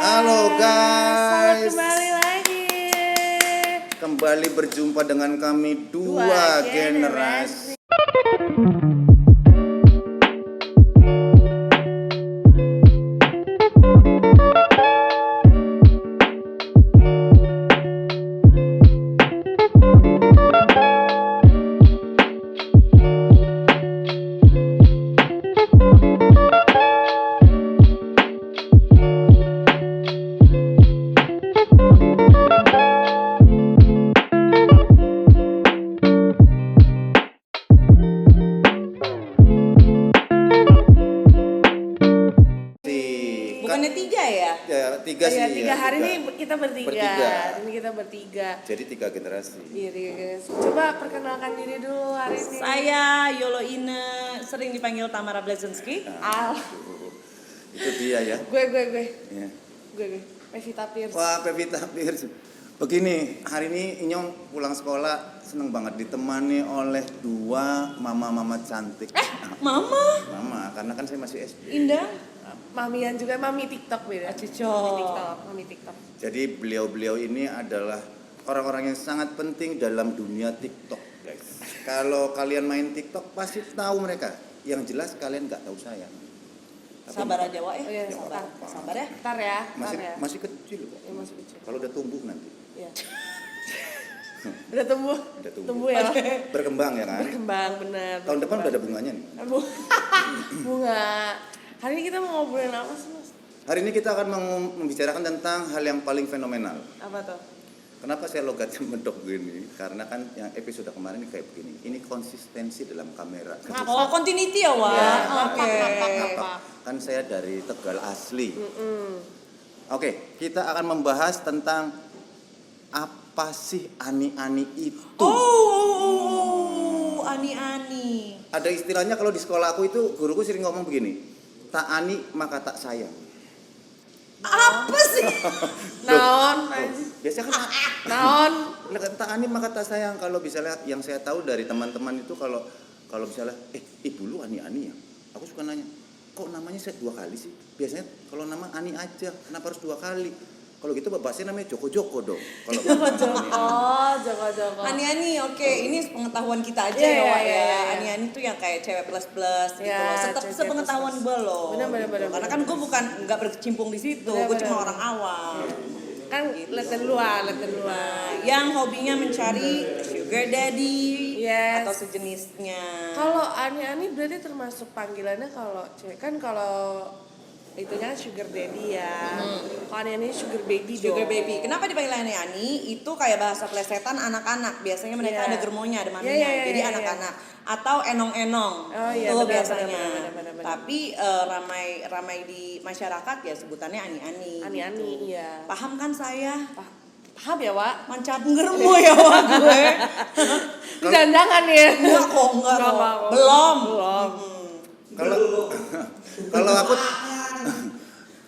Halo Selamat guys. kembali lagi. Kembali berjumpa dengan kami dua generasi. Bukannya tiga ya? Ya, tiga sih. Iya, tiga ya, hari tiga. ini kita bertiga. Bertiga. Hari ini kita bertiga. Jadi tiga generasi. Iya, tiga generasi. Coba perkenalkan diri dulu hari ini. Saya Yolo Ine, sering dipanggil Tamara Blazensky. Al. Itu dia ya. Gue. Ya. Gue. Pevita Pierce. Wah, Pevita Pierce. Begini, hari ini Inyong pulang sekolah seneng banget ditemani oleh dua mama-mama cantik. Mama, Mama, karena kan saya masih SD. Indah, Mamian juga, Mami TikTok beda. Mami TikTok. Jadi beliau-beliau ini adalah orang-orang yang sangat penting dalam dunia TikTok, guys. Kalau kalian main TikTok pasti tahu mereka. Yang jelas kalian nggak tahu saya. Tapi sabar aja Wak Oh iya, ya. Sabar ya. Ntar ya. masih kecil kok. Ya, masih kecil. Kalau udah tumbuh nanti. Iya. Udah tumbuh. Udah tumbuh. Tumbuh ya. Berkembang ya kan? Berkembang bener. Tahun depan udah ada bunganya nih. Bunga. Hari ini kita mau ngobrolin apa sih, Mas? Hari ini kita akan membicarakan tentang hal yang paling fenomenal. Apa tuh? Kenapa saya logatnya medok gini? Karena kan yang episode kemarin ini kayak begini. Ini konsistensi dalam kamera. Oh, continuity ya Wak. Ya, Oke. apa? Kan saya dari Tegal asli. Oke, kita akan membahas tentang apa sih ani-ani itu. Oh, ani-ani. Ada istilahnya kalau di sekolah aku itu guruku sering ngomong begini. Tak ani maka tak sayang. Apa sih? Naon? Biasanya kan Naon? tak ani maka tak sayang. Kalau misalnya yang saya tahu dari teman-teman itu kalau misalnya ibu lu ani-ani ya. Aku suka nanya, kok namanya saya 2 kali sih? Biasanya kalau nama Ani aja, kenapa harus 2 kali? Kalau gitu bahasanya namanya Joko-Joko dong. Kalau Joko. Ani-ani, oke. Ini pengetahuan kita aja Iya, ya Wak iya, ya. iya. Ani-ani tuh yang kayak cewek plus-plus gitu Iya, loh. cewek Sepengetahuan gue loh. Bener. Karena kan gue nggak berkecimpung di situ. Gue cuma orang awam. Kan lihat luar. Yang hobinya mencari sugar daddy Yes. atau sejenisnya. Kalau ani-ani berarti termasuk panggilannya kalau cewek kan kalau itunya kan sugar daddy ya. Kalau ani-ani sugar baby dong. Sugar baby. Kenapa dipanggil ani-ani? Itu kayak bahasa plesetan anak-anak. Biasanya mereka Iya. ada germonya, ada maminya. Iya, Jadi iya. anak-anak atau enong-enong. Oh iya, Tuh benar, biasanya. benar. Tapi ramai di masyarakat ya sebutannya ani-ani. Ani-ani, gitu. iya. Paham kan saya? Paham ya, Wak? Mancap ngermu ya Wak gue. Jangan ya. Enggak kok. Enggak. Belum.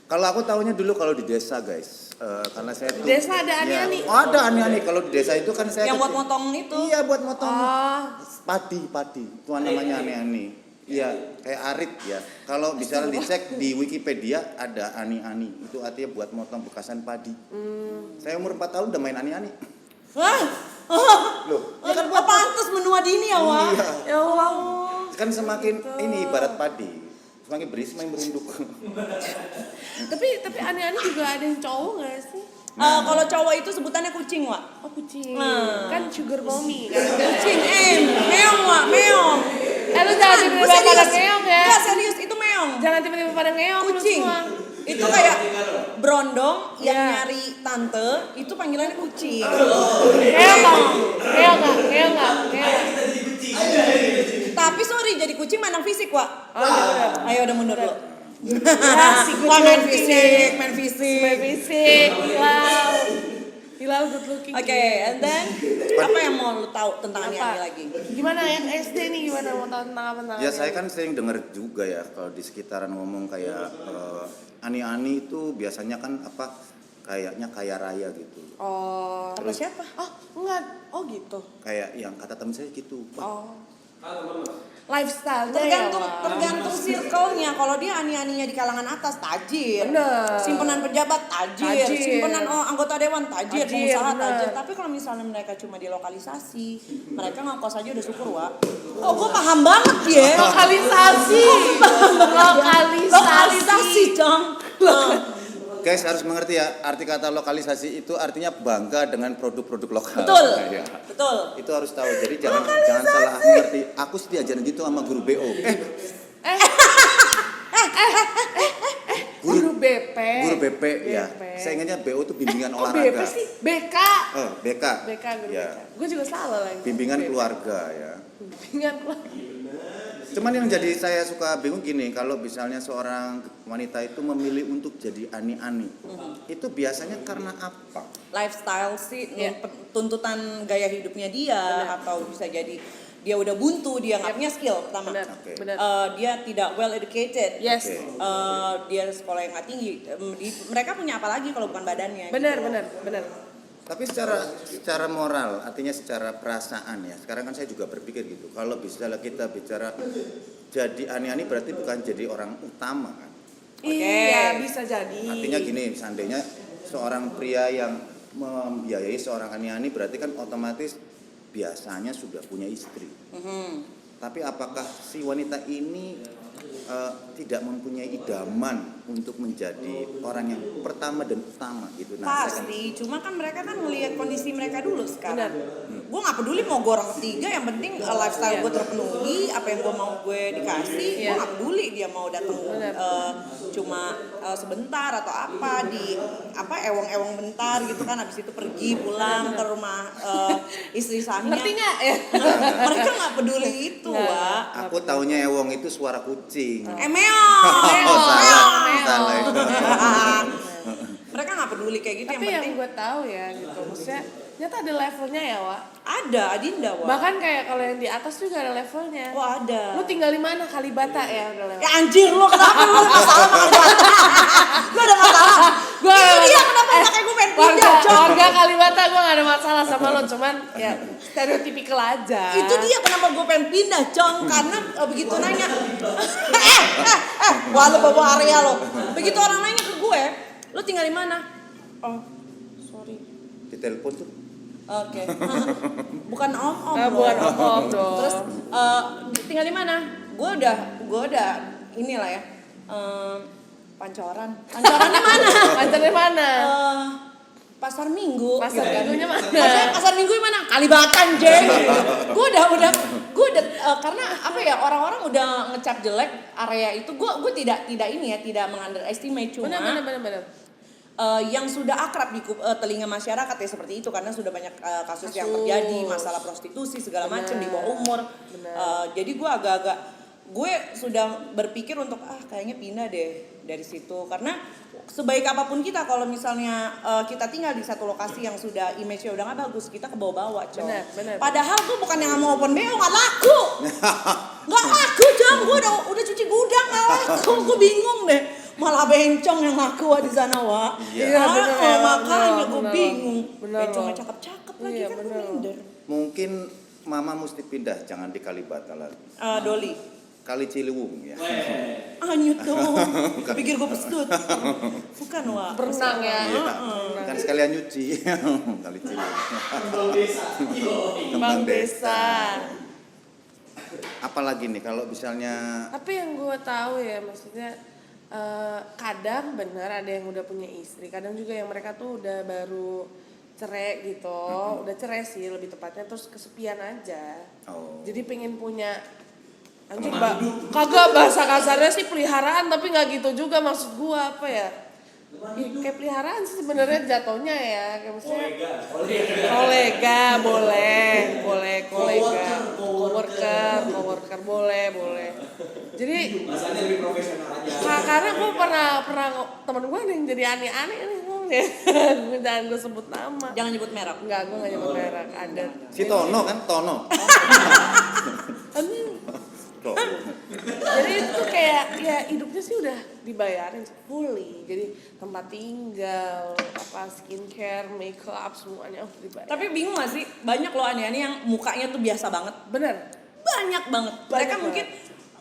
Kalau aku tahunya dulu kalau di desa, guys. Karena saya Di desa ada ani-ani? Ya, ada ani-ani. Kalau di desa itu kan saya Yang buat motong itu. Iya, buat motong Oh, padi. Itu namanya ani-ani. Iya, kayak arit ya. Kalau bisa dicek di Wikipedia ada ani-ani. Itu artinya buat motong bekasan padi. Saya umur 4 tahun udah main ani-ani. Hah? Loh, Ya kan pantas menua dini ya Wak. iya. ya Allah. Kan semakin ini ibarat padi. Semakin berisi semakin merunduk. Tapi ani-ani juga ada yang cowok nggak sih? Kalau cowok itu sebutannya kucing Wak. Oh, kucing. Nah. Kan sugar mommy kan. Kucing meong Wak, meong. Lu jangan tiba-tiba pada ngeong ya. Enggak serius, itu meong. Jangan tiba-tiba pada ngeong lu Kucing. semua. Itu kayak brondong yang Iya. nyari tante, itu panggilannya kucing. Ngeong nggak? Tapi sorry, jadi kucing mandang fisik Wak. Oh iya benar. Ayo udah mundur lu. Ya, si good Wah, main looking fisik, nih. main fisik. Main fisik, Hilal good looking. Oke, and then apa yang mau lu tahu tentang ani Apa? lagi? Gimana yang SD nih, gimana mau tahu tentang apa tentang Ya ani-ani? saya kan sering dengar juga ya kalau di sekitaran ngomong kayak ani-ani itu biasanya kan apa kayaknya kaya raya gitu. Oh. Apa siapa? Oh, enggak. Oh gitu. Kayak yang kata temen saya gitu. Wah, Oh. lifestyle-nya tergantung ya, Wak. tergantung circle-nya. Kalau dia ani-aninya di kalangan atas tajir, Bener. simpenan pejabat tajir, Tajir. simpenan anggota dewan tajir, Tajir, pengusaha bener. tajir. Tapi kalau misalnya mereka cuma di lokalisasi, mereka ngekos aja udah syukur, Wak. Oh, gue paham banget ya. Lokalisasi. Lokalisasi, Cong. Guys harus mengerti ya, arti kata lokalisasi itu artinya bangga dengan produk-produk lokal. Betul. Iya. Betul. Itu harus tahu. Jadi jangan salah mengerti. Aku sih diajarin gitu sama guru BO. Guru BP. Guru BP ya. BP. Saya ingatnya BO itu bimbingan Kok olahraga. BP sih? BK. BK. BK, guru Ya. BK. Gue juga salah lagi. Bimbingan BP. keluarga ya. Bimbingan keluarga. Cuman yang jadi saya suka bingung gini, kalau misalnya seorang wanita itu memilih untuk jadi ani-ani, itu biasanya karena apa? Lifestyle sih, Iya. tuntutan gaya hidupnya dia, Benar. atau bisa jadi dia udah buntu, dia nggak punya skill pertama. Benar, Oke. benar. Dia tidak well educated. Yes. Oke. Dia sekolah yang nggak tinggi. Mereka punya apa lagi kalau bukan badannya? Benar, gitu. benar. Tapi secara moral, artinya secara perasaan ya. Sekarang kan saya juga berpikir gitu. Kalau misalnya kita bicara jadi ani-ani berarti bukan jadi orang utama kan. Iya, bisa jadi. Artinya gini, seandainya seorang pria yang membiayai seorang ani-ani berarti kan otomatis biasanya sudah punya istri. Tapi apakah si wanita ini tidak mempunyai idaman untuk menjadi orang yang pertama dan utama gitu? Nah, saya kan- Pasti, cuma kan mereka kan melihat kondisi mereka dulu sekarang. Benar. Gue nggak peduli mau gue orang ketiga, yang penting lifestyle gue terpenuhi, apa yang gue mau gue dikasih. Gue Iya. nggak peduli dia mau datang Benar. cuma sebentar atau apa di ewang-ewang bentar gitu kan, habis itu pergi pulang ke rumah istri sahnya. Ngerti nggak ya? Mereka nggak peduli itu, Nggak. Wak. Aku taunya ewong itu suara kucing. Meong. Salah. Mereka nggak peduli kayak gitu. Tapi yang yang penting gue tahu ya gitu, maksudnya ternyata ada levelnya ya, Wak. ada Adinda, Wak. Bahkan kayak kalau yang di atas juga ada levelnya. Wah, ada. Lu tinggal di mana? Kalibata ya udah lewat. Ya anjir, lo kenapa lu ada masalah sama Kalibata? Lu ada masalah? Gua Itu dia kenapa makanya gue pengen pindah, Cok. warga Kalibata gue gak ada masalah sama lo, cuman ya stereotipikal aja. Itu dia kenapa gue pengen pindah, Cong. Karena begitu nanya, wah lu bawa area lo. Begitu orang nanya ke gue, lu tinggal di mana? Oh, sorry. Di telepon tuh. Oke. Bukan om-om loh. Bukan om-om dong. Terus tinggal di mana? Gue udah inilah ya. Pancoran. Pancorannya mana? Pancarnya mana? Pasar Minggu. Pasar Minggunya mana? Pasar Minggu mana? Kalibatan, Jeng. Gue udah karena apa ya, orang-orang udah ngecap jelek area itu. Gue tidak ini ya, tidak mengunderestimate, cuma Benar. yang sudah akrab di telinga masyarakat ya seperti itu, karena sudah banyak kasus yang terjadi, masalah prostitusi segala macam di bawah umur. Jadi gue sudah berpikir untuk kayaknya pindah deh dari situ, karena sebaik apapun kita kalau misalnya kita tinggal di satu lokasi yang sudah image-nya udah nggak bagus, kita ke bawah-bawah, Cong. Benar. Padahal gue bukan yang mau open BO, nggak laku, Cong. Gue udah cuci gudang nggak laku, gue bingung deh. Malah bencong yang laku di sana, Wak. Iya, bener, makanya gue bener. bingung. Bener, Bencongnya loh. cakep-cakep lagi Iya, kan, gue bener. minder. Mungkin mama mesti pindah, jangan di Kalibata lagi. Doli. Kali Ciliwung ya. Anyut dong. Pikir gue pesut. Bukan, Wak. Berenang ya. Iya, kan sekalian nyuci. Kali Ciliwung. Kembang desa. Apalagi nih kalau misalnya Tapi yang gue tahu ya, maksudnya kadang bener ada yang udah punya istri, kadang juga yang mereka tuh udah baru cerai gitu, udah cerai sih lebih tepatnya, terus kesepian aja. Jadi pengen punya anjing, kagak, bahasa kasarnya sih peliharaan, tapi nggak gitu juga maksud gua, apa ya? Kayak peliharaan sih sebenarnya jatuhnya ya, kayak maksudnya kolega boleh, coworker boleh. Jadi karena gue pernah temen gue ada yang jadi aneh-aneh nih ngomongnya. Jangan gue sebut nama. Jangan nyebut merek. Enggak, gue gak nyebut merek. Ada. si Tono kan Tono. Jadi itu kayak ya hidupnya sih udah dibayarin fully. Jadi tempat tinggal, skincare, makeup semuanya udah dibayar. Tapi bingung gak sih? Banyak loh aneh-aneh yang mukanya tuh biasa banget. Bener. banyak banget. Mereka Banyak mungkin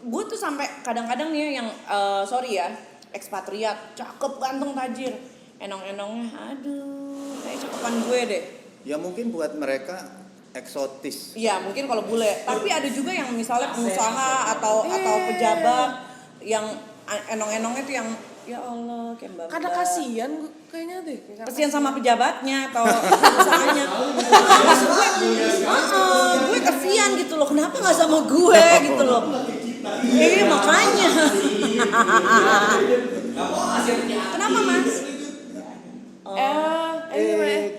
gue tuh sampai kadang-kadang nih yang sorry ya, ekspatriat, cakep, ganteng, tajir, enong-enongnya, aduh, kayak cakepan gue deh. Ya mungkin buat mereka eksotis. Iya mungkin kalau bule, tapi ada juga yang misalnya pengusaha atau pejabat yang enong-enongnya tuh yang ya Allah kayak mbak. Kadang kasihan kayaknya deh. Kasihan sama pejabatnya atau pengusahanya. Maksud gue kasihan gitu loh. Kenapa nggak sama gue gitu loh? Makanya. Kenapa mas?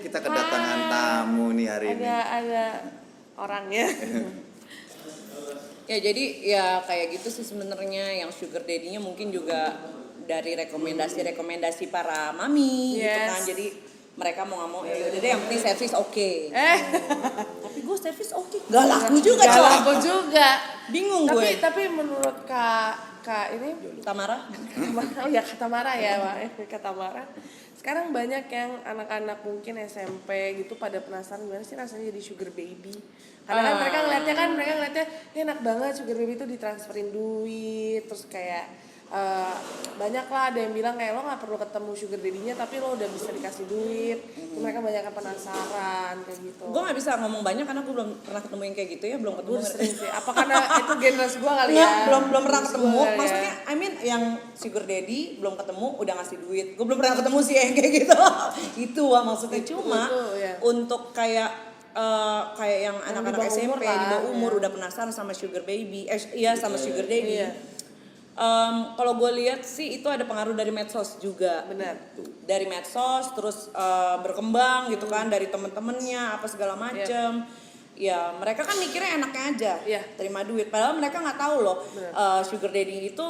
Kita kedatangan tamu nih hari ini. Ada orangnya. Ya jadi ya kayak gitu sih sebenarnya yang sugar daddy-nya mungkin juga dari rekomendasi para mami gitu kan. Jadi mereka mau nggak mau ya udah deh yang penting servis oke. Tapi gue servis oke. Gak laku juga Gak laku juga. Bingung gue. Tapi menurut Kak ini Tamara? Oh ya Kak Tamara ya, Pak. Kak Tamara. Sekarang banyak yang anak-anak mungkin SMP gitu pada penasaran gimana sih rasanya jadi sugar baby. Karena kan mereka ngeliatnya ini enak banget sugar baby itu ditransferin duit, terus kayak banyak lah ada yang bilang kayak lo nggak perlu ketemu sugar daddy-nya tapi lo udah bisa dikasih duit. Mereka banyak yang penasaran kayak gitu. Gue nggak bisa ngomong banyak karena gue belum pernah ketemu yang kayak gitu ya, belum ketemu. Sih. Apa karena itu generasi gue kali ya? Belum pernah ketemu. Maksudnya, I mean yang sugar daddy belum ketemu udah ngasih duit. Gue belum pernah ketemu sih yang kayak gitu. Itu maksudnya cuma untuk kayak yang anak-anak SMP di bawah umur udah penasaran sama sugar baby, sama sugar daddy. Kalau gue lihat sih itu ada pengaruh dari medsos juga. Benar. Dari medsos terus berkembang gitu kan dari temen-temennya apa segala macem. Ya mereka kan mikirnya enaknya aja terima duit. Padahal mereka nggak tahu loh sugar daddy itu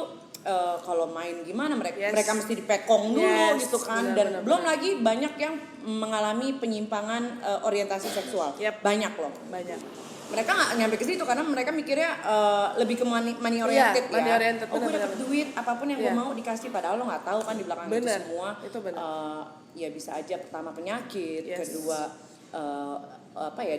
kalau main gimana mereka mesti dipekong dulu gitu kan. Dan belum lagi banyak yang mengalami penyimpangan orientasi seksual. Banyak loh. Mereka nggak nyampe ke situ karena mereka mikirnya lebih ke money oriented money oriented, gue dapet duit apapun yang gue mau dikasih, padahal lo nggak tahu kan di belakang itu semua. Itu Ya bisa aja pertama penyakit, kedua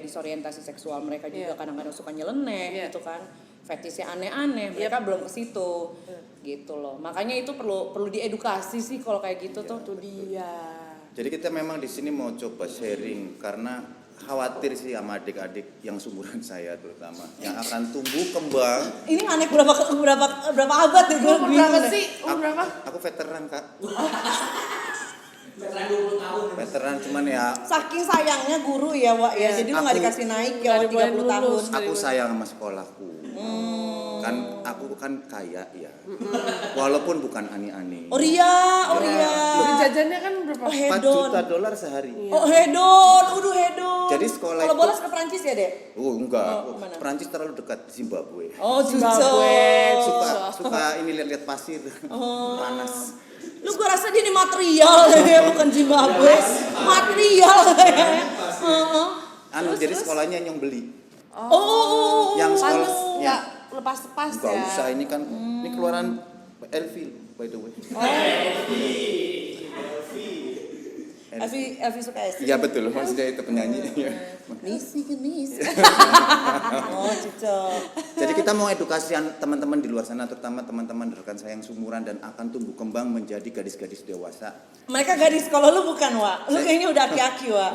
disorientasi seksual mereka juga kadang-kadang suka nyeleneh gitu kan, fetishnya aneh-aneh, mereka belum ke situ gitu loh. Makanya itu perlu diedukasi sih kalau kayak gitu tuh. Itu dia. Jadi kita memang di sini mau coba sharing karena khawatir sih sama adik-adik yang seumuran saya terutama yang akan tumbuh kembang. Ini aneh berapa abad ya gue berapa sih? Berapa? Aku veteran kak. Veteran 20 tahun. Veteran cuman ya. Saking sayangnya guru ya Wak ya. Jadi lu nggak dikasih naik ya 30 tahun. Aku sayang sama sekolahku. Kan aku kan kaya ya. Walaupun bukan ani-ani. Oh iya. Jadi jajannya kan berapa? 4 juta dolar sehari. Oh hedon. Jadi sekolah kalau itu. bolos ke Prancis ya dek? Oh enggak. Kemana? Prancis terlalu dekat Zimbabwe. Oh Zimbabwe. Suka ini lihat pasir. Panas. Lu gua rasa dia ini material ya, bukan Zimbabwe. Material kayaknya. Jadi sekolahnya yang beli. Oh. Yang sekolah ya. Lepas ya. Enggak usah ini kan ini keluaran Elvi by the way. Elvi suka es. Iya betul, maksudnya itu penyanyi. Nisi. Oh cocok. Jadi kita mau edukasi teman-teman di luar sana, terutama teman-teman rekan saya yang seumuran dan akan tumbuh kembang menjadi gadis-gadis dewasa. Mereka gadis, kalau lu bukan Wak. Lu kayaknya udah aki-aki Wak.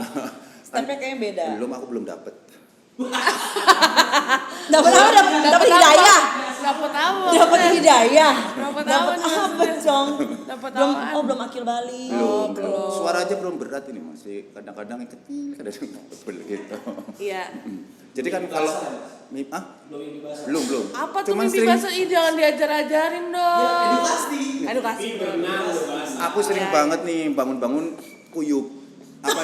Stepnya kayaknya beda. Aku belum dapet. Dapat hidayah. Dapat hidayah. Dapat apa dong? Belum akil balik. Belum. Suara aja belum berat ini masih kadang-kadang kecil, kadang-kadang tebel gitu. Iya. Jadi kan kalau belum. Apa tuh mimpi bahasa ini jangan diajar-ajarin dong. Edukasi. Aku sering banget nih bangun-bangun kuyup. Apa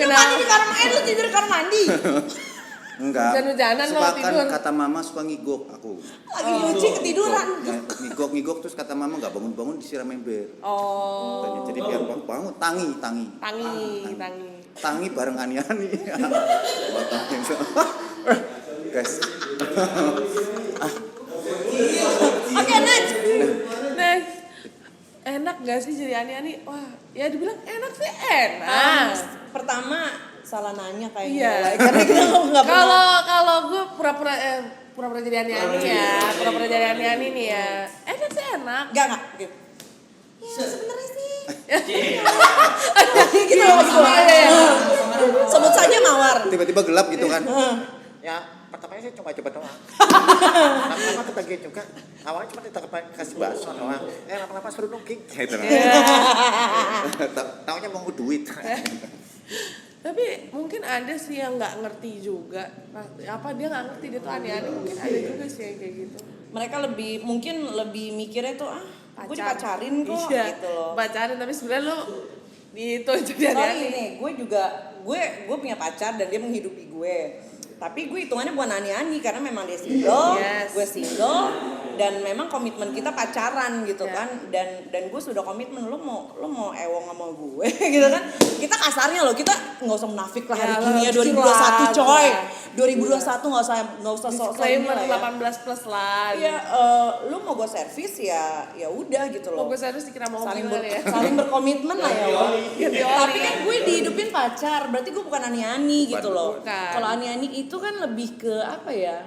Kenapa di kamar mandi? Lu tidur di kamar mandi? Enggak. Hujan-hujanan lo tidur. Kata mama suka ngigok aku. Lagi nyuci ketiduran. Ngigok terus kata mama enggak bangun-bangun disiram ember. Oh. Jadi biar bangun tangi. Tangi bareng ani-ani. Guys. Oke, next. Enak gak sih jadi ani-ani? Wah, ya dibilang enak sih enak. Pertama salah nanya kayaknya. Iya. Karena kita nggak pernah. Kalau gue pura-pura jadi ani-ani ya, pura-pura jadi ani-ani nih ya. Enak sih enak. Enggak. Gitu. Ya sebenarnya sih. Gitu Gitu. Sebut saja Mawar. Tiba-tiba gelap gitu kan. Ya, pertamanya saya coba-coba doang. Lama-lama kebagian juga. Awalnya cuma kasih bakso doang. Lama-lama suruh nungging. Gitu kan. Taunya mau duit. Tapi mungkin ada sih yang nggak ngerti juga. Nah, apa dia nggak ngerti dia tuh aneh-aneh, mungkin ada juga sih yang kayak gitu. Mereka mungkin lebih mikirnya tuh gue dipacarin kok Iya, gitu loh. pacarin tapi sebenarnya lu itu jadi Sorry aneh-aneh. nih, gue punya pacar dan dia menghidupi gue. Tapi gue hitungannya bukan ani-ani karena memang dia single, Yes. gue single dan memang komitmen kita pacaran gitu Yeah. kan. Dan gue sudah komitmen lo mau ewong sama gue gitu kan. Kita kasarnya loh, kita nggak usah menafik lah hari Ya, gini ya lucu 2021 lah, coy. ya. 2021 nggak usah sok-sok ini Disclaimer lah ya. 18 plus lah. Iya, lu mau gue servis ya udah gitu loh. Mau gue serius dikira mau saling, mobil ya. saling berkomitmen lah ya Wak. Ganti oli Tapi ya. kan gue dihidupin pacar, berarti gue bukan ani-ani gitu loh. Bukan. Kalau ani-ani itu kan lebih ke apa ya,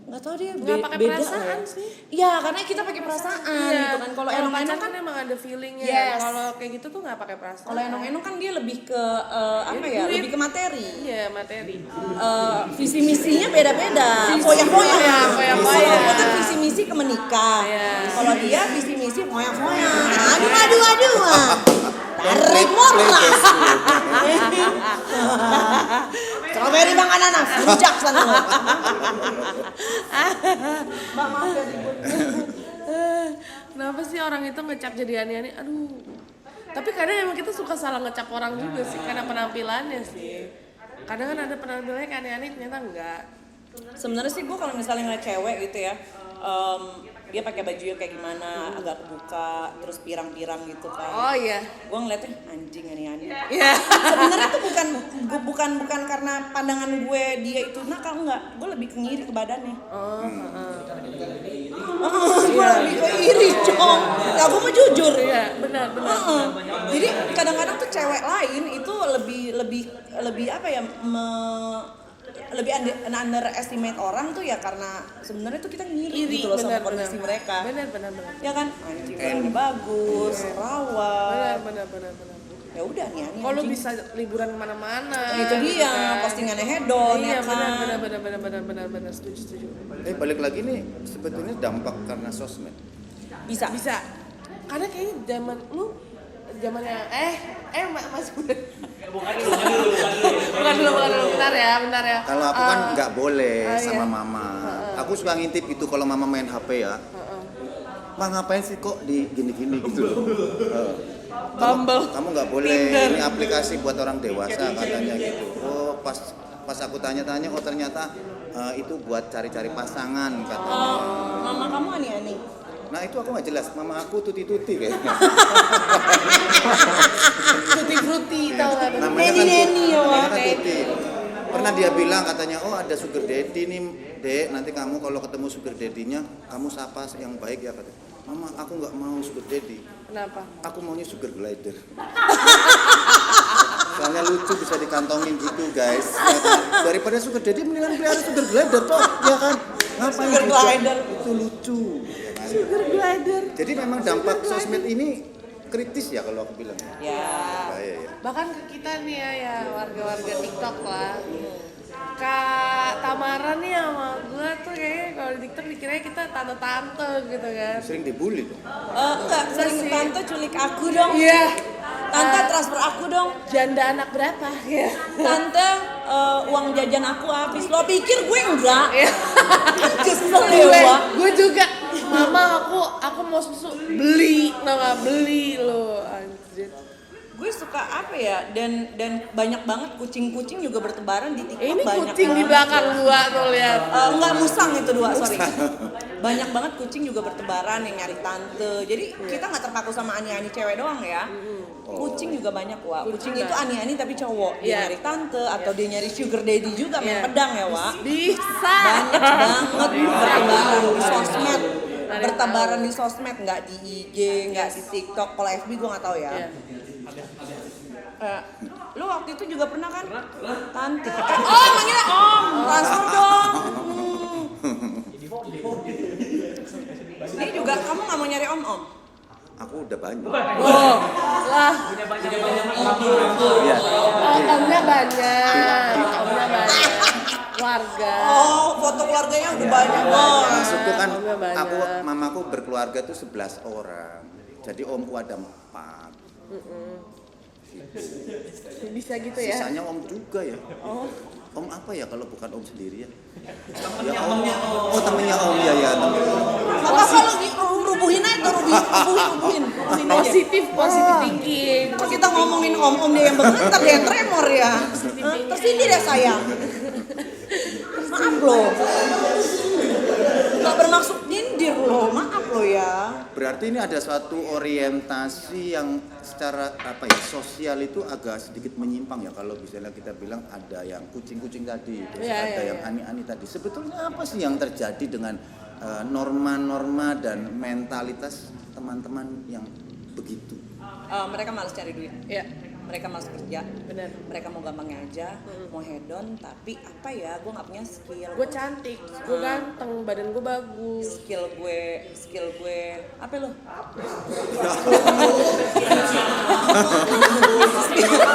nggak tahu dia Nggak pakai beda perasaan lah ya. sih. Iya, karena kita pakai perasaan gitu kan. Kalau enong-enong pacaran kan, kan emang ada feelingnya. Yes. Kalau kayak gitu tuh nggak pakai perasaan. kalau enong-enong kan dia lebih ke apa ya, duit. lebih ke materi. Iya materi. Visi misinya beda-beda. Visi- Foya-foya. Iya, foya-foya. Kalau gue kan visi misi ke menikah. Iya. Kalau dia visi misi foya-foya. Aduh. Tarik murah. Strawberry bang ananas, rujak sana. Mbak maaf ya ribut. Kenapa sih orang itu ngecap jadi aneh-aneh? Aduh. Tapi kadang emang kita suka salah ngecap orang juga sih karena penampilannya sih. Kadang kan ada penampilannya kayak aneh-aneh ternyata enggak. Sebenarnya sih gue kalau misalnya ngeliat cewek gitu ya, dia pakai bajunya kayak gimana, agak kebuka, terus pirang-pirang gitu kan. Oh iya. Gue ngeliatnya anjing aneh-aneh. Iya. Sebenarnya tuh bukan karena pandangan gue dia itu nakal, enggak. Gue lebih ke ngiri ke badannya. Oh, Gue lebih ke iri, Cong. Nah, gue mau jujur. iya, benar. Jadi kadang-kadang tuh cewek lain itu lebih apa ya, lebih underestimate orang tuh ya karena sebenarnya tuh kita ngiri Iri, gitu loh sama benar. kondisi mereka. Benar. Ya kan, anjing badannya bagus, rawat. Benar. Ya udah nih anjing. Kalau bisa liburan kemana-mana. Itu dia, kan. postingannya hedon Iya, ya kan. benar. Setuju. Balik lagi nih, sebetulnya dampak karena sosmed. Bisa. Karena kayaknya zamannya Mas Bukan dulu. bentar ya. Kalau aku kan nggak boleh iya. sama mama. Aku suka ngintip gitu kalau mama main HP ya. Ma ngapain sih kok di gini-gini gitu loh. Bumble. Kamu nggak boleh, Tinder. ini aplikasi buat orang dewasa katanya gitu. Oh pas aku tanya-tanya, oh ternyata itu buat cari-cari pasangan katanya. Mama kamu aneh-aneh. Nah itu aku nggak jelas, mama aku tuti-tuti kayaknya. Fruity tau gak? Neni ya, Wak. Namanya kan tuti. Pernah dia bilang katanya, oh ada sugar daddy nih dek, nanti kamu kalau ketemu sugar daddy-nya, kamu sapa yang baik ya katanya. Mama aku nggak mau sugar daddy, Kenapa? aku maunya sugar glider. Soalnya lucu bisa dikantongin gitu guys ya kan? Daripada sugar daddy mendingan pelihara sugar glider toh ya kan, ngapain Sugar juga? glider. Itu lucu ya kan? Sugar glider. Jadi memang dampak sosmed ini kritis ya kalau aku bilang Ya. bahaya ya. Bahkan ke kita nih ya warga-warga TikTok lah. Kak Tamara nih sama gue tuh kayaknya kalau di TikTok dikiranya kita tante-tante gitu kan. Sering dibully tuh. Enggak, sering sih. tante culik aku dong. Iya. Tante transfer aku dong. Janda anak berapa? Ya. Tante uang jajan aku habis. Lo pikir gue enggak? Iya. Kan kesel ya, Wak. Gue juga. Mama aku mau susu beli, nggak beli lo anjir. Gue suka apa ya? Dan banyak banget kucing-kucing juga bertebaran di TikTok. Ini banyak kucing di banget. belakang gua tuh lihat. Enggak, musang itu dua, sorry. Banyak banget kucing juga bertebaran yang nyari tante. Jadi kita nggak terpaku sama ani-ani cewek doang ya. Kucing juga banyak, Wak. Kucing itu ani-ani tapi cowok. Dia Iya. nyari tante atau dia nyari sugar daddy juga main Iya. pedang ya, Wak. Bisa. Banyak banget bertebaran di sosmed. Bertebaran di sosmed, nggak di IG, nggak di TikTok. Kalau FB gue nggak tahu ya. Iya. Lu waktu itu juga pernah kan? Tante. Oh, manggilnya Om. Transfer dong. Ini juga kamu nggak mau nyari Om? Aku udah banyak. Oh, lah. Iya. Omnya banyak. Keluarga. Oh, foto keluarganya udah banyak. Oh. Maksudku kan Omnya banyak. mamaku berkeluarga tuh 11 orang. Jadi omku ada 4. Bisa gitu ya. Sisanya om juga ya. Oh. Om apa ya kalau bukan om sendiri ya? Temennya om. Oh temennya om ya temennya. Apa kalau rubuhin aja tuh, rubuhin aja. Positif thinking. Kok kita ngomongin om dia yang bergetar, dia yang tremor ya. Tersindir ya sayang. Maaf loh. Gak bermaksud nyindir loh, maaf loh ya. Berarti ini ada suatu orientasi yang secara sosial itu agak sedikit menyimpang ya kalau misalnya kita bilang ada yang kucing-kucing tadi, terus ada yang ani-ani tadi. Sebetulnya apa sih yang terjadi dengan norma-norma dan mentalitas teman-teman yang begitu? Mereka malas cari duit. Ya. Mereka malas kerja. Benar. Mereka mau gampangnya aja, mau hedon, tapi apa ya? Gue nggak punya skill. Gue cantik, gue ganteng, badan gue bagus. Skill gue, apa lo?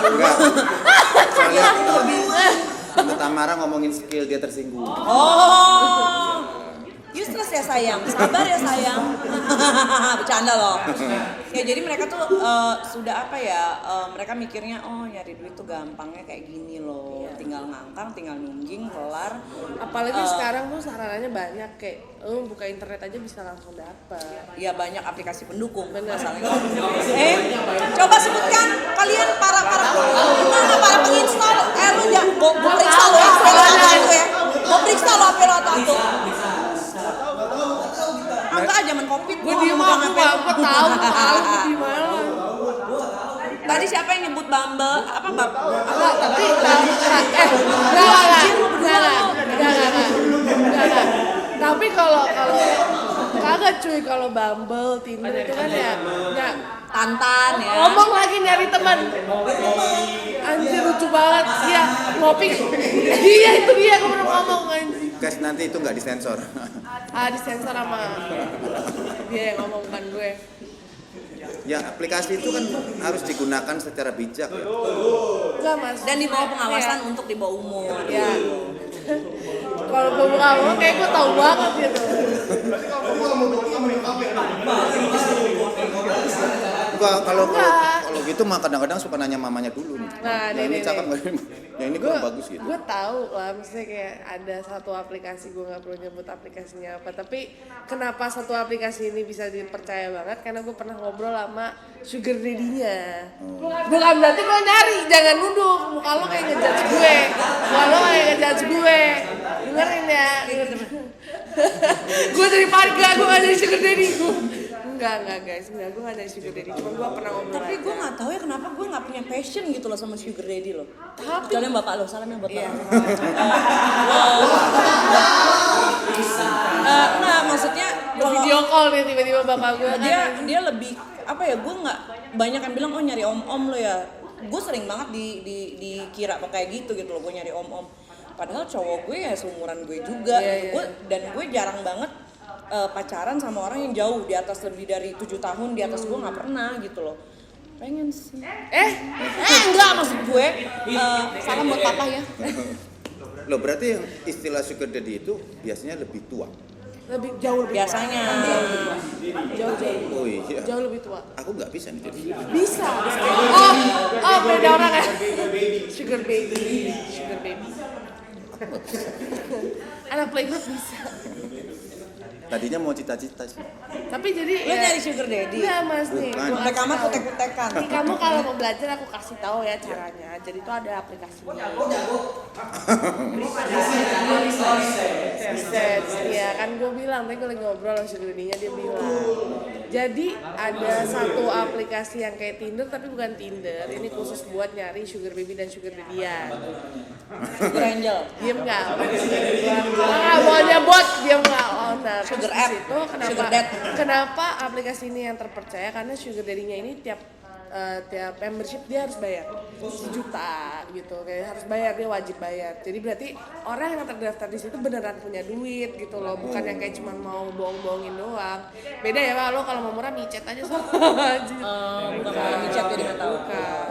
Enggak. Soalnya Tante Tamara ngomongin skill dia tersinggung. Oh, useless ya sayang, sabar ya sayang. Bercanda loh. Ya jadi mereka tuh sudah mereka mikirnya nyari duit tuh gampangnya kayak gini loh, tinggal ngangkang, tinggal nungging, kelar. Apalagi sekarang tuh sarananya banyak kayak lu buka internet aja bisa langsung dapat. Ya banyak aplikasi pendukung. Bener. Masalahnya. Coba sebutkan kalian para penginstall. Lu jangan gua periksa lo HP lo atau ya. Gua periksa lo HP lo atau. Angka zaman Covid Gue diem aku gak, gue tahu gue di mana. Tadi siapa yang nyebut Bumble? Apa Tapi enggak. Tapi kalau kagak cuy, kalau Bumble, Tinder itu kan ya Tantan ya. ngomong lagi nyari teman. Anjir lucu banget. Iya, ngopi. Iya itu dia gue pernah ngomong anjir. Guys nanti itu nggak disensor. Disensor sama dia yang ngomong bukan gue. Ya aplikasi itu kan harus digunakan secara bijak ya. Enggak mas. Dan di bawah pengawasan untuk di bawah umur. Ya. Kalau gue buka ngomong kayak gue tahu banget gitu. Enggak, kalau gitu mah kadang-kadang suka nanya mamanya dulu nih. Nah, ini cakep nggak? Yang ini kurang bagus gitu. Gue tahu lah, maksudnya kayak ada satu aplikasi, gue nggak perlu nyebut aplikasinya apa. Tapi kenapa satu aplikasi ini bisa dipercaya banget? Karena gue pernah ngobrol sama sugar daddy-nya. Bukan berarti gue nyari, jangan nuduh. Muka lo kayak ngejudge gue. Muka lo kayak ngejudge gue. Dengerin ya. Gue dari Parga, gue gak dari sugar daddy. Enggak guys, gue gak dari sugar daddy, cuma gue pernah ngobrol. Tapi gue nggak tahu ya kenapa gue nggak punya passion gitu loh sama sugar daddy loh. Kecuali bapak lo, salam yang buat bapak. Nah maksudnya Video call nih tiba-tiba bapak gue. dia lebih apa ya, gue nggak banyak yang bilang nyari om lo ya. Gue sering banget dikira kayak gitu loh, gue nyari om. Padahal cowok gue ya seumuran gue juga. Dan gue jarang banget pacaran sama orang yang jauh di atas lebih dari 7 tahun di atas gue, nggak pernah gitu loh. Pengen sih. Enggak maksud gue. Salam buat papa ya. Loh berarti yang istilah sugar daddy itu biasanya lebih tua. Jauh lebih Biasanya. jauh. Oh iya. Jauh lebih tua. Aku nggak bisa nih jadi. Bisa. Oh beda orang ya. Sugar baby. Anak playgroup bisa. Tadinya mau cita-cita sih. Tapi jadi Lo nyari sugar daddy? Enggak mas nih. Bukan. Gua Sampai kasih kamar tahu. kutek-kutekan. Nih kamu kalau mau belajar aku kasih tahu ya caranya. Jadi itu ada aplikasinya. Iya kan gue bilang, tadi gue lagi ngobrol sama sugar daddy-nya, dia bilang. Jadi ada satu aplikasi yang kayak Tinder tapi bukan Tinder. Ini khusus buat nyari sugar baby dan sugar daddy-an. Sugar angel. Diem nggak? Mau nyebut diem nggak? Oh, nah, Sugar terus app. di situ Sugar dad. kenapa aplikasi ini yang terpercaya? Karena sugar daddy-nya ini tiap tiap membership dia harus bayar 1 juta gitu, kayak harus bayar, dia wajib bayar. Jadi berarti orang yang terdaftar di situ beneran punya duit gitu loh, bukan yang kayak cuma mau bohong-bohongin doang. Beda ya Pak, lo kalau mau murah micet aja sama aja. Bukan pakai micet jadi nggak tahu. Bukan.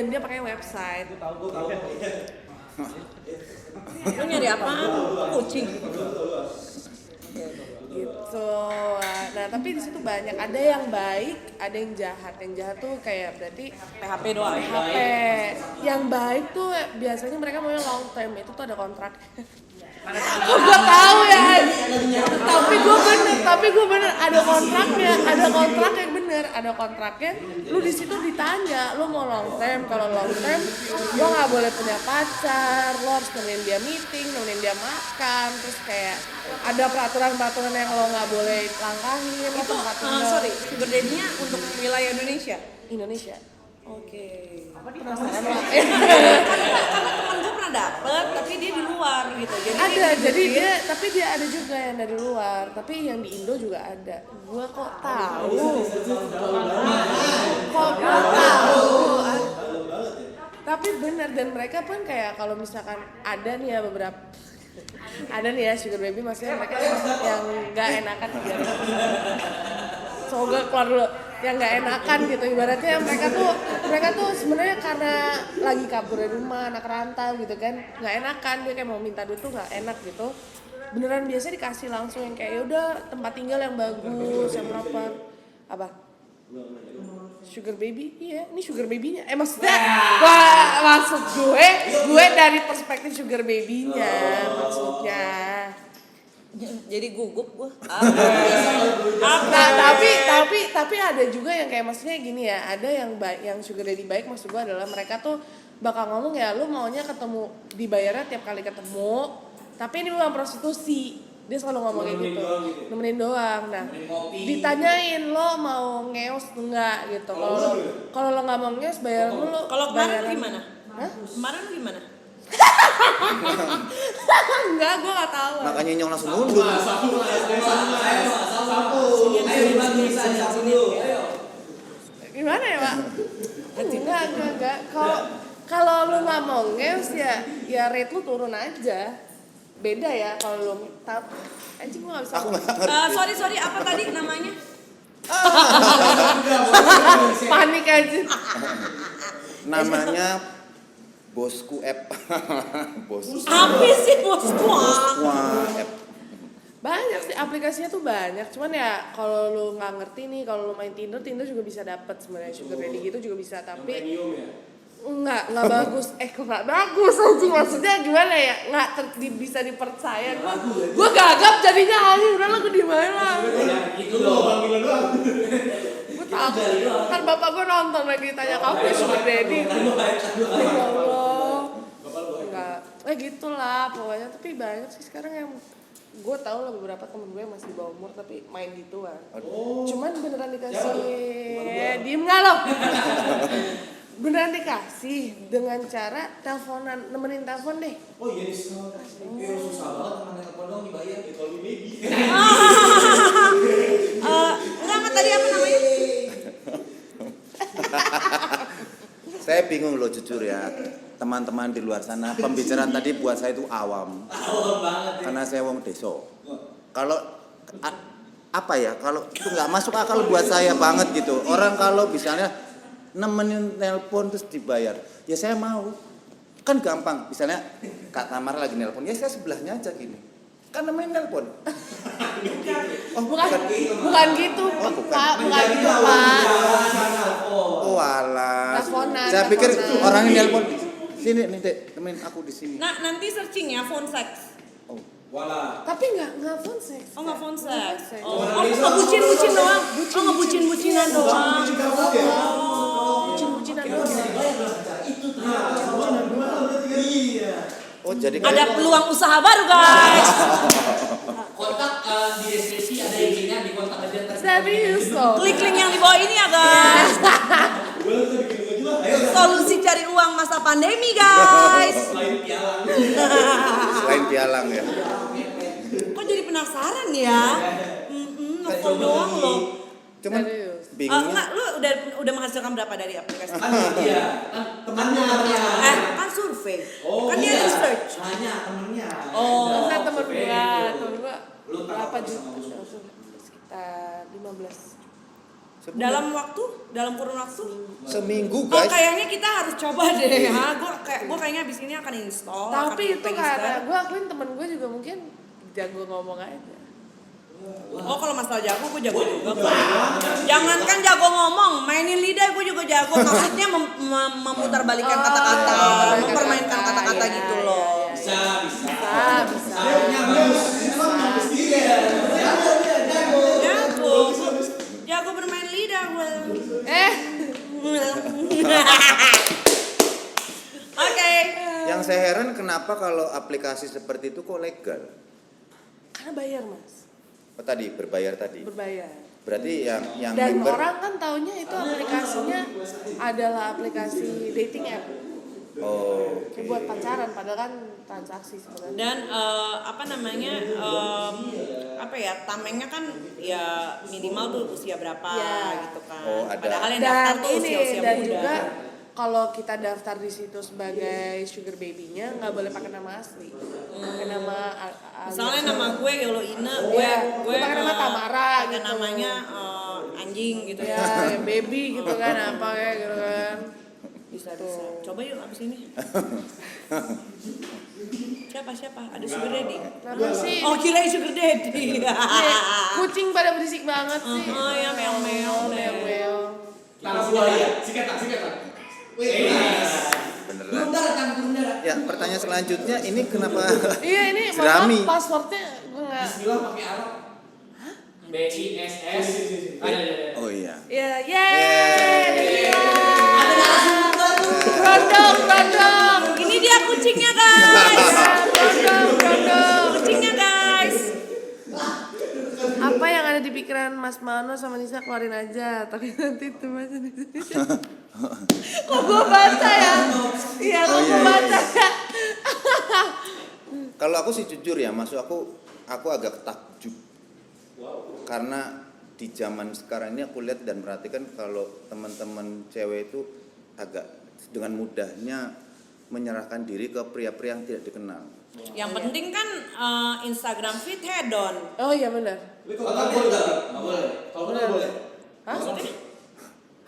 Dia pakai website. Lu nyari apa? Kucing. Gitu. Nah tapi di situ banyak, ada yang baik, ada yang jahat. Yang jahat tuh kayak berarti PHP doang. HP. Yang baik tuh biasanya mereka maunya long term, itu tuh ada kontrak. Gue tahu ya, tapi gue bener ada kontraknya ada kontraknya. Lu di situ ditanya, lu mau long term. Kalau long term, lo nggak boleh punya pacar, lo harus nemenin dia meeting, nemenin dia makan, terus kayak ada peraturan yang lo nggak boleh langkahin. Itu sorry, sugar daddy-nya untuk wilayah Indonesia. Oke. Penasaran lah. Karena temen gue pernah dapet, tapi dia di luar gitu. Jadi Dia ada juga yang dari luar, tapi yang di Indo juga ada. Gua kok tahu. Tapi benar, dan mereka pun kayak kalau misalkan ada nih ya sugar baby, maksudnya mereka yang nggak enakan gitu. Semoga keluar dulu. Yang nggak enakan gitu, ibaratnya mereka tuh sebenarnya karena lagi kabur dari rumah, anak rantau gitu kan, nggak enakan, dia kayak mau minta duit tuh nggak enak gitu. Beneran biasa dikasih langsung yang kayak yaudah tempat tinggal yang bagus, yang proper. Apa? Sugar baby? Iya, ini sugar babynya. Maksudnya, maksud gue dari perspektif sugar babynya maksudnya. jadi gugup gue. Nah, tapi ada juga yang kayak maksudnya gini ya, ada yang baik, yang sugar daddy baik, maksud gue adalah mereka tuh bakal ngomong ya lu maunya ketemu dibayarnya tiap kali ketemu, tapi ini bukan prostitusi. Dia selalu ngomong kayak gitu, nemenin doang. Nah, ditanyain lo mau ngeos enggak gitu. Kalau lo nggak mau ngeos bayaran lo. Kalau kemarin gimana? Hah? Kemarin gimana? Enggak, gue nggak tahu. Makanya Nyong langsung mundur. Gimana ya Pak? Enggak. Kalau lu nggak mau ngeus ya rate lu turun aja. Beda ya kalau lu anjing gue nggak bisa. Aku nggak ngerti. Sorry apa tadi namanya? Panik aja. Namanya Bosku app. Bosku. Apa sih bosku? Wah, app. Banyak sih aplikasinya tuh banyak. Cuman ya kalau lu nggak ngerti nih, kalau lu main Tinder juga bisa dapet sebenarnya sugar daddy gitu juga bisa, tapi nggak bagus. Kok nggak bagus anjing, maksudnya gimana ya, nggak bisa dipercaya. Gue gagap jadinya, udah lah gue diem aja lah. Gue takut ntar bapak gue nonton lagi tanya kamu sugar daddy. Ya Allah, nggak gitulah pokoknya. Tapi banyak sih sekarang yang gue tahu lah, beberapa temen gue masih di bawah umur tapi main gituan. Cuman beneran dikasih, diem nggak lo? Beneran dikasih dengan cara teleponan, nemenin telepon deh. Oh iya, susah banget teman telepon dong dibayar gitu kalau baby. Enggak tadi apa namanya? Saya bingung loh jujur ya. Teman-teman di luar sana, pembicaraan tadi buat saya itu awam. Awam banget ya. Karena saya wong deso. Kalau apa ya, kalau itu nggak masuk akal buat saya banget gitu. Orang kalau misalnya nemenin nelpon terus dibayar, ya saya mau. Kan gampang, misalnya Kak Tamar lagi nelpon, ya saya sebelahnya aja gini. Kan nemenin nelpon. Oh, bukan gitu, Oh, bukan. Pak, bukan gitu, Pak. Oh alah. Teleponan, Saya pikir teleponan. orang ini nelpon. Sini nih, Dek, temenin aku di sini. Nah, nanti searching ya phone sex. Oh. Wala. Tapi nggak phone sex. Oh, nggak phone sex. sex. Oh, ngebucin doang. Ngebucin-bucinan doang. Bucin-bucinan doang. Oh, jadi Ada peluang usaha baru, guys. Kontak di deskripsi ada IG-nya, di kontak aja. Serius loh. Klik link yang di bawah ini ya, guys. Solusi cari uang masa pandemi, guys. selain pialang ya. Kok jadi penasaran ya? Nelfon doang loh. Cuman Serius. Bingungnya Enggak, lu udah menghasilkan berapa dari aplikasi? Kan dia, kan temannya. Kan survei. Oh, Kan dia iya. research. Hanya temennya. Oh. Karena temen survei gua, gitu. temen gua Lu tahu berapa apa sama juta? gua? Sekitar 15. Dalam kurun waktu? seminggu Oh, guys. kayaknya kita harus coba deh ya. Gua kayaknya abis ini akan install. Tapi akan itu register. karena gua akuin temen gua juga mungkin jago ngomong aja. Oh, kalau masalah jago, gue jago juga. Jangankan jago ngomong, mainin lidah gue juga jago. Maksudnya memutarbalikkan kata-kata, mempermainkan kata-kata Iya, gitu iya, loh. iya. Bisa. Jago bermain lidah gue. Oke. Yang saya heran kenapa kalau aplikasi seperti itu kok legal? Karena bayar mas, Oh, tadi berbayar tadi. berbayar. Berarti yang Dan member orang kan taunya itu aplikasinya adalah aplikasi dating app. oh, Kayak buat pacaran, padahal kan transaksi sebenarnya. Dan tamengnya kan ya minimal tuh usia berapa Ya. gitu kan. Oh, ada. Padahal yang daftar Dan tuh ini usia-usia dan muda. juga kalau kita daftar di situ sebagai sugar baby-nya nggak boleh pakai nama asli, pakai nama Misalnya nama gue Yolo Ina, Iya, gue pakai nama Tamara pakai gitu. namanya anjing gitu ya, ya baby gitu kan, apa kayak gitu kan. Bisa. Coba yuk abis ini. Siapa? Ada sugar daddy? Kenapa sih? Oh, kirain sugar daddy. Iya, kucing pada berisik banget sih. Oh, ya meong-meong. Meong-meong. Tang buaya, sikat. beneran. Burung darat. Ya, pertanyaan selanjutnya ini kenapa Iya ini Jerami. maaf passwordnya gue nggak. Bismillah pakai Arab. BISS. Ada. Oh iya. Iya, yeay. Ada narasumber tuh. Brondong. Ini dia kucingnya, guys. Brondong. Kucingnya, guys. Apa yang ada di pikiran Mas Mano sama Nisa keluarin aja, tapi nanti itu Mas Nisa. Kok gue baca ya? Iya, kok gue baca ya? Kalau aku sih jujur ya, maksud aku agak takjub. Karena di zaman sekarang ini aku lihat dan perhatikan kalau teman-teman cewek itu agak dengan mudahnya menyerahkan diri ke pria-pria yang tidak dikenal. Yang penting kan Instagram feed head on. Oh iya benar. Kalau nggak boleh nggak boleh. Kalau kenal boleh. Hah?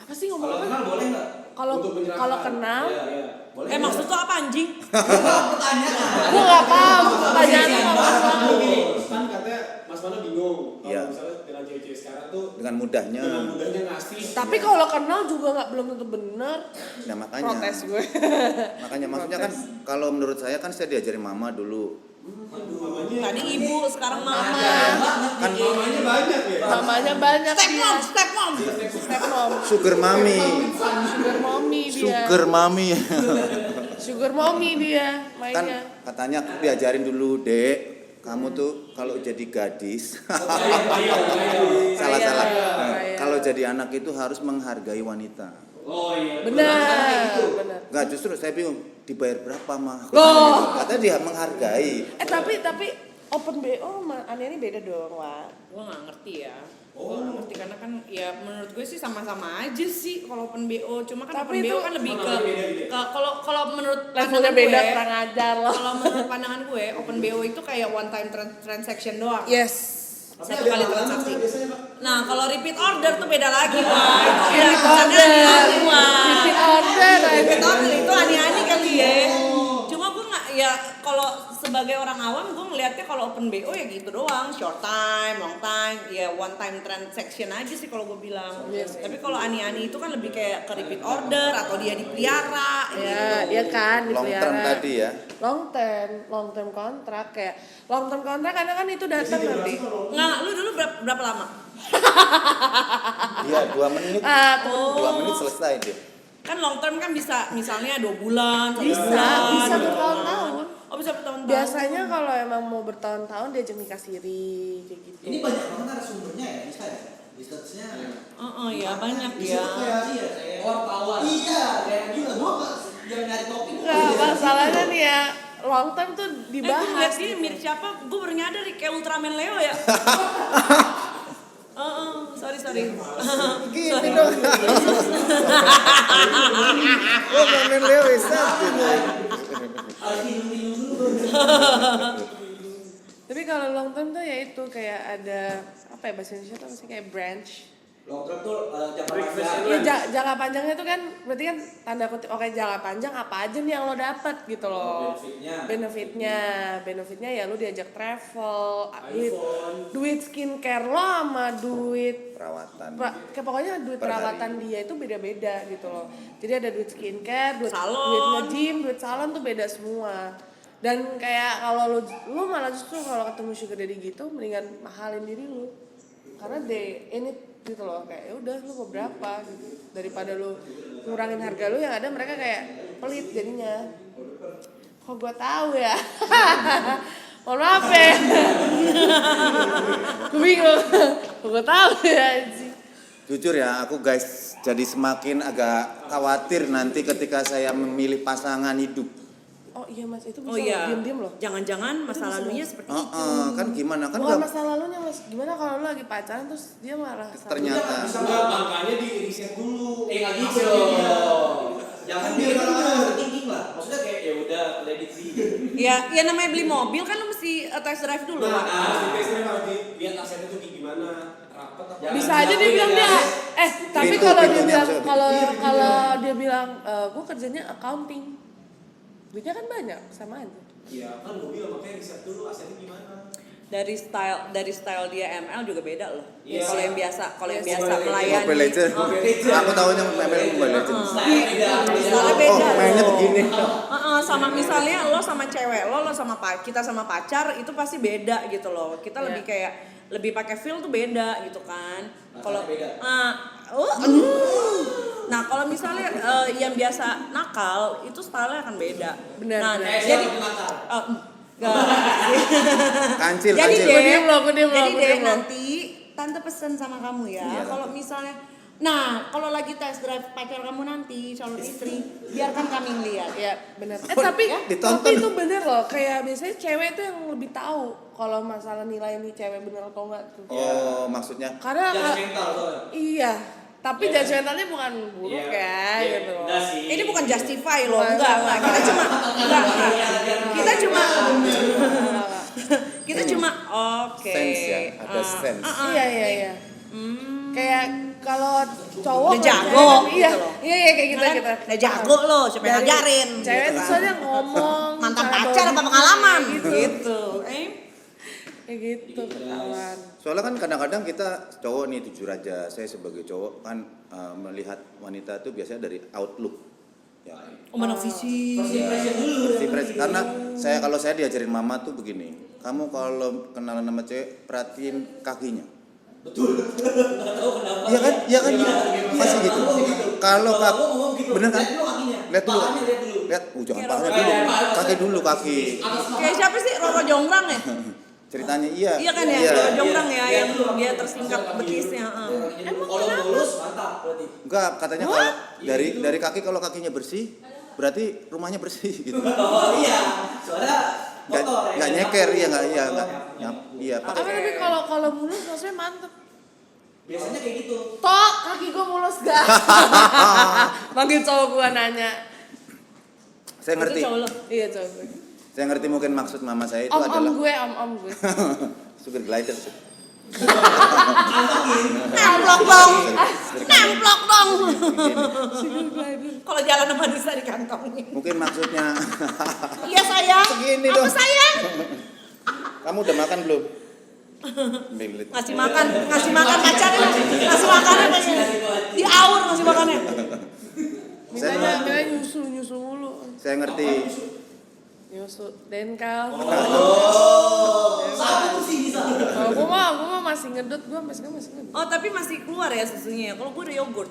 Apa sih ngomong Kalau apa? kenal boleh nggak? Kalau Untuk menyerahkan. kalau kenal, Iya. Boleh. Maksud tuh apa anjing? Pertanyaan. gue nggak paham pertanyaannya apa. Kan katanya Mas Mano bingung kalau Iya. misalnya dengan cewek-cewek sekarang tuh Dengan mudahnya. dengan mudahnya ngasih. Tapi kalau kenal juga nggak belum tentu benar. Nah, makanya. Protes gue. Makanya maksudnya kan kalau menurut saya kan saya diajarin mama dulu. Tadi ibu, sekarang mama. Kan Mamanya banyak ya. Namanya banyak dia. Stepmom. Stepmom. sugar mami. Sugar mommy dia. Sugar mami. Sugar mommy dia Kan mainnya. katanya aku diajarin dulu, Dek. Kamu tuh kalau jadi gadis salah. Kaya. Kalau jadi anak itu harus menghargai wanita. Oh iya. Benar. Enggak, justru saya bingung dibayar berapa mah. Loh. Katanya dia menghargai. Tapi open BO sama Ani beda dong, Wak. Gue nggak ngerti ya. Gue nggak ngerti karena kan ya menurut gue sih sama-sama aja sih kalau open BO. Cuma kan Tapi open BO itu- kan lebih ke kalau menurut Levelnya pandangan beda, gue. kurang ajar loh. Kalau menurut pandangan gue open BO itu kayak one time transaction doang. Yes. Satu kali transaksi. Nah kalau repeat order tuh beda lagi, Wak. Itu udah Repeat misalnya order. ani-ani, Wak. Repeat order aja. Repeat order itu ani-ani kali ya. Cuma gue nggak ya kalau sebagai orang awam gue ngelihatnya kalau open BO ya gitu doang, short time, long time, ya one time transaction aja sih kalau gue bilang. Yes. Tapi kalau ani-ani itu kan lebih kayak ke repeat order atau dia dipelihara gitu. Ya kan Long dipelihara. term tadi ya. Long term kontrak kayak long term kontrak karena kan itu datang nanti. Nggak, lu dulu berapa lama? Iya, 2 menit. 2 menit selesai dia. Kan long term kan bisa misalnya 2 bulan, 1 Bisa bulan. bertahun-tahun. Oh bisa bertahun-tahun. Biasanya kalau emang mau bertahun-tahun diajak nikah siri kayak gitu. Ini banyak banget narasumbernya ya, bisa ya? Research-nya. Ya banyak Bisa ya. tuh kayak iya, kayak Wartawan. Iya, kayak gila gua yang nyari topik. Enggak, masalahnya nih ya long term tuh Gue dibahas. ngeliat dia mirip siapa? Gue baru nyadar nih, kayak Ultraman Leo ya. Sorry. Gini dong. Oh, Mamen Lewis. Harus minum dulu. Tapi kalau long term tuh ya itu kayak ada apa ya bahasa Indonesia tuh masih kayak branch. Long term tuh jangka panjang. Iya jangka panjangnya itu kan berarti kan tanda kutip oke jangka panjang apa aja nih yang lo dapat gitu loh. Benefitnya ya lo diajak travel, duit skincare lo sama duit Perawatan. kayak pokoknya duit Per hari. perawatan dia itu beda-beda gitu loh. Jadi ada duit skincare, duit Salon. nge-gym, duit salon tuh beda semua. Dan kayak kalau lu malah justru kalau ketemu sugar daddy gitu mendingan mahalin diri lu. Karena ini gitu loh kayak ya udah lu mau berapa gitu. Daripada lu ngurangin harga lu yang ada mereka kayak pelit jadinya. Kok gua tahu ya. Mohon maaf ya. Gue bingung. Kok gua tahu ya sih. Jujur ya, aku guys jadi semakin agak khawatir nanti ketika saya memilih pasangan hidup. Oh iya mas, itu bisa Oh iya. diem-diem loh. Jangan-jangan masa lalunya seperti itu. Kan gimana kan Bukan nggak- masa lalunya mas, gimana kalau lu lagi pacaran terus dia malah ternyata Enggak, makanya di riset dulu. Nggak gitu Hasilnya dia. dong. Jangan biar orang overthinking lah. Maksudnya kayak ya udah prediksi. Ya namanya beli mobil kan lu mesti test drive dulu. Nah, harus ditesnya harus dilihat asetnya tuh kayak gimana. Rapat apa. Jangan bisa aja dia bilang dia tapi Pintu- kalau dia pintunya bilang bisa- kalau dia bilang gue kerjanya accounting duitnya kan banyak sama aja. Iya, kan mobil makanya riset dulu asetnya gimana. Dari style dia ML juga beda loh. Iya. Kalau yang biasa Mobile melayani. Mobile Legends. Aku tahunya Mobile Legends. Style Oh, beda. mainnya begini. Sama misalnya lo sama cewek lo sama kita sama pacar itu pasti beda gitu loh. Kita lebih kayak lebih pakai feel tuh beda gitu kan. Kalau beda. Nah kalau misalnya yang biasa nakal itu style-nya akan beda. Benar, Nah, benar. jadi Kancil, jadi kancil. Gua diem loh, gua diem jadi loh, gua diem loh. nanti tante pesen sama kamu ya. Iya, Kalau Tante. misalnya, nah kalau lagi test drive pacar kamu nanti calon istri, biarkan kami lihat. Ya benar. Tapi Ditonton. tapi itu bener loh. Kayak biasanya cewek itu yang lebih tahu kalau masalah nilai nih cewek bener atau enggak tuh. Oh, maksudnya Karena Jangan mental soalnya. iya. Tapi judgmentalnya bukan buruk ya gitu loh. Enggak sih. Ini bukan justify loh, Bukan, enggak. bukan. Kita cuma, enggak. Kita cuma, oke. sense ya, ada sense. Iya. Kayak kalau cowok Udah kalau jago cewek, iya, gitu loh. iya kayak gitu Kan? kita. Udah jago loh, siapa yang Dari ngajarin? Cewek gitu tuh kan. soalnya ngomong Mantan cara pacar bawa apa diri, pengalaman? gitu. Gitu. Kayak gitu ketahuan. soalnya kan kadang-kadang kita cowok nih jujur aja, saya sebagai cowok kan melihat wanita itu biasanya dari outlook. Ya. Mana fisik. First impression dulu. Si pres- karena kalau saya diajarin mama tuh begini, kamu kalau kenalan sama cewek perhatiin kakinya. Betul. Nggak tahu kenapa. Iya kan? Iya kan? Pasti gitu. Kalau Kalau aku ngomong gitu. bener kan? Lihat dulu kakinya. Lihat dulu. Pahanya lihat dulu. Lihat, jangan Kayak pahanya Roro dulu. Kaki dulu kaki. Kayak siapa sih? Roro Jonggrang ya? Ceritanya iya. Iya kan ya, Iya. Roro Jonggrang ya yang dia tersingkap betisnya. Kalau lulus mantap berarti. Enggak, katanya kalau dari kaki kalau kakinya bersih, berarti rumahnya bersih gitu. Oh iya. Soalnya Nggak kotor ya. nggak nyeker, iya nggak iya Apa pakai. tapi kalau mulus maksudnya mantep. Biasanya kayak gitu. Tok, kaki gue mulus gak? Manggil cowok gue nanya. Saya ngerti. Itu cowok lo. Iya cowok gue. Saya ngerti mungkin maksud mama saya itu Om adalah gue. sugar glider. Nemplok dong. Nemplok dong. Begini. Kalau jalan sama Nisa di kantongnya. Mungkin maksudnya Iya sayang. Begini Apa dong. sayang? kamu udah makan belum? Belit. Ngasih makan pacarnya. Ngasih makannya pacarnya. Di aur ngasih makannya. Mintanya nyusu mulu. Saya ngerti. Nyusu denkal. Satu tuh sih bisa. Kalau gue mah masih ngedut, gue masih ngedut. Oh tapi masih keluar ya susunya. Kalau gue udah yogurt.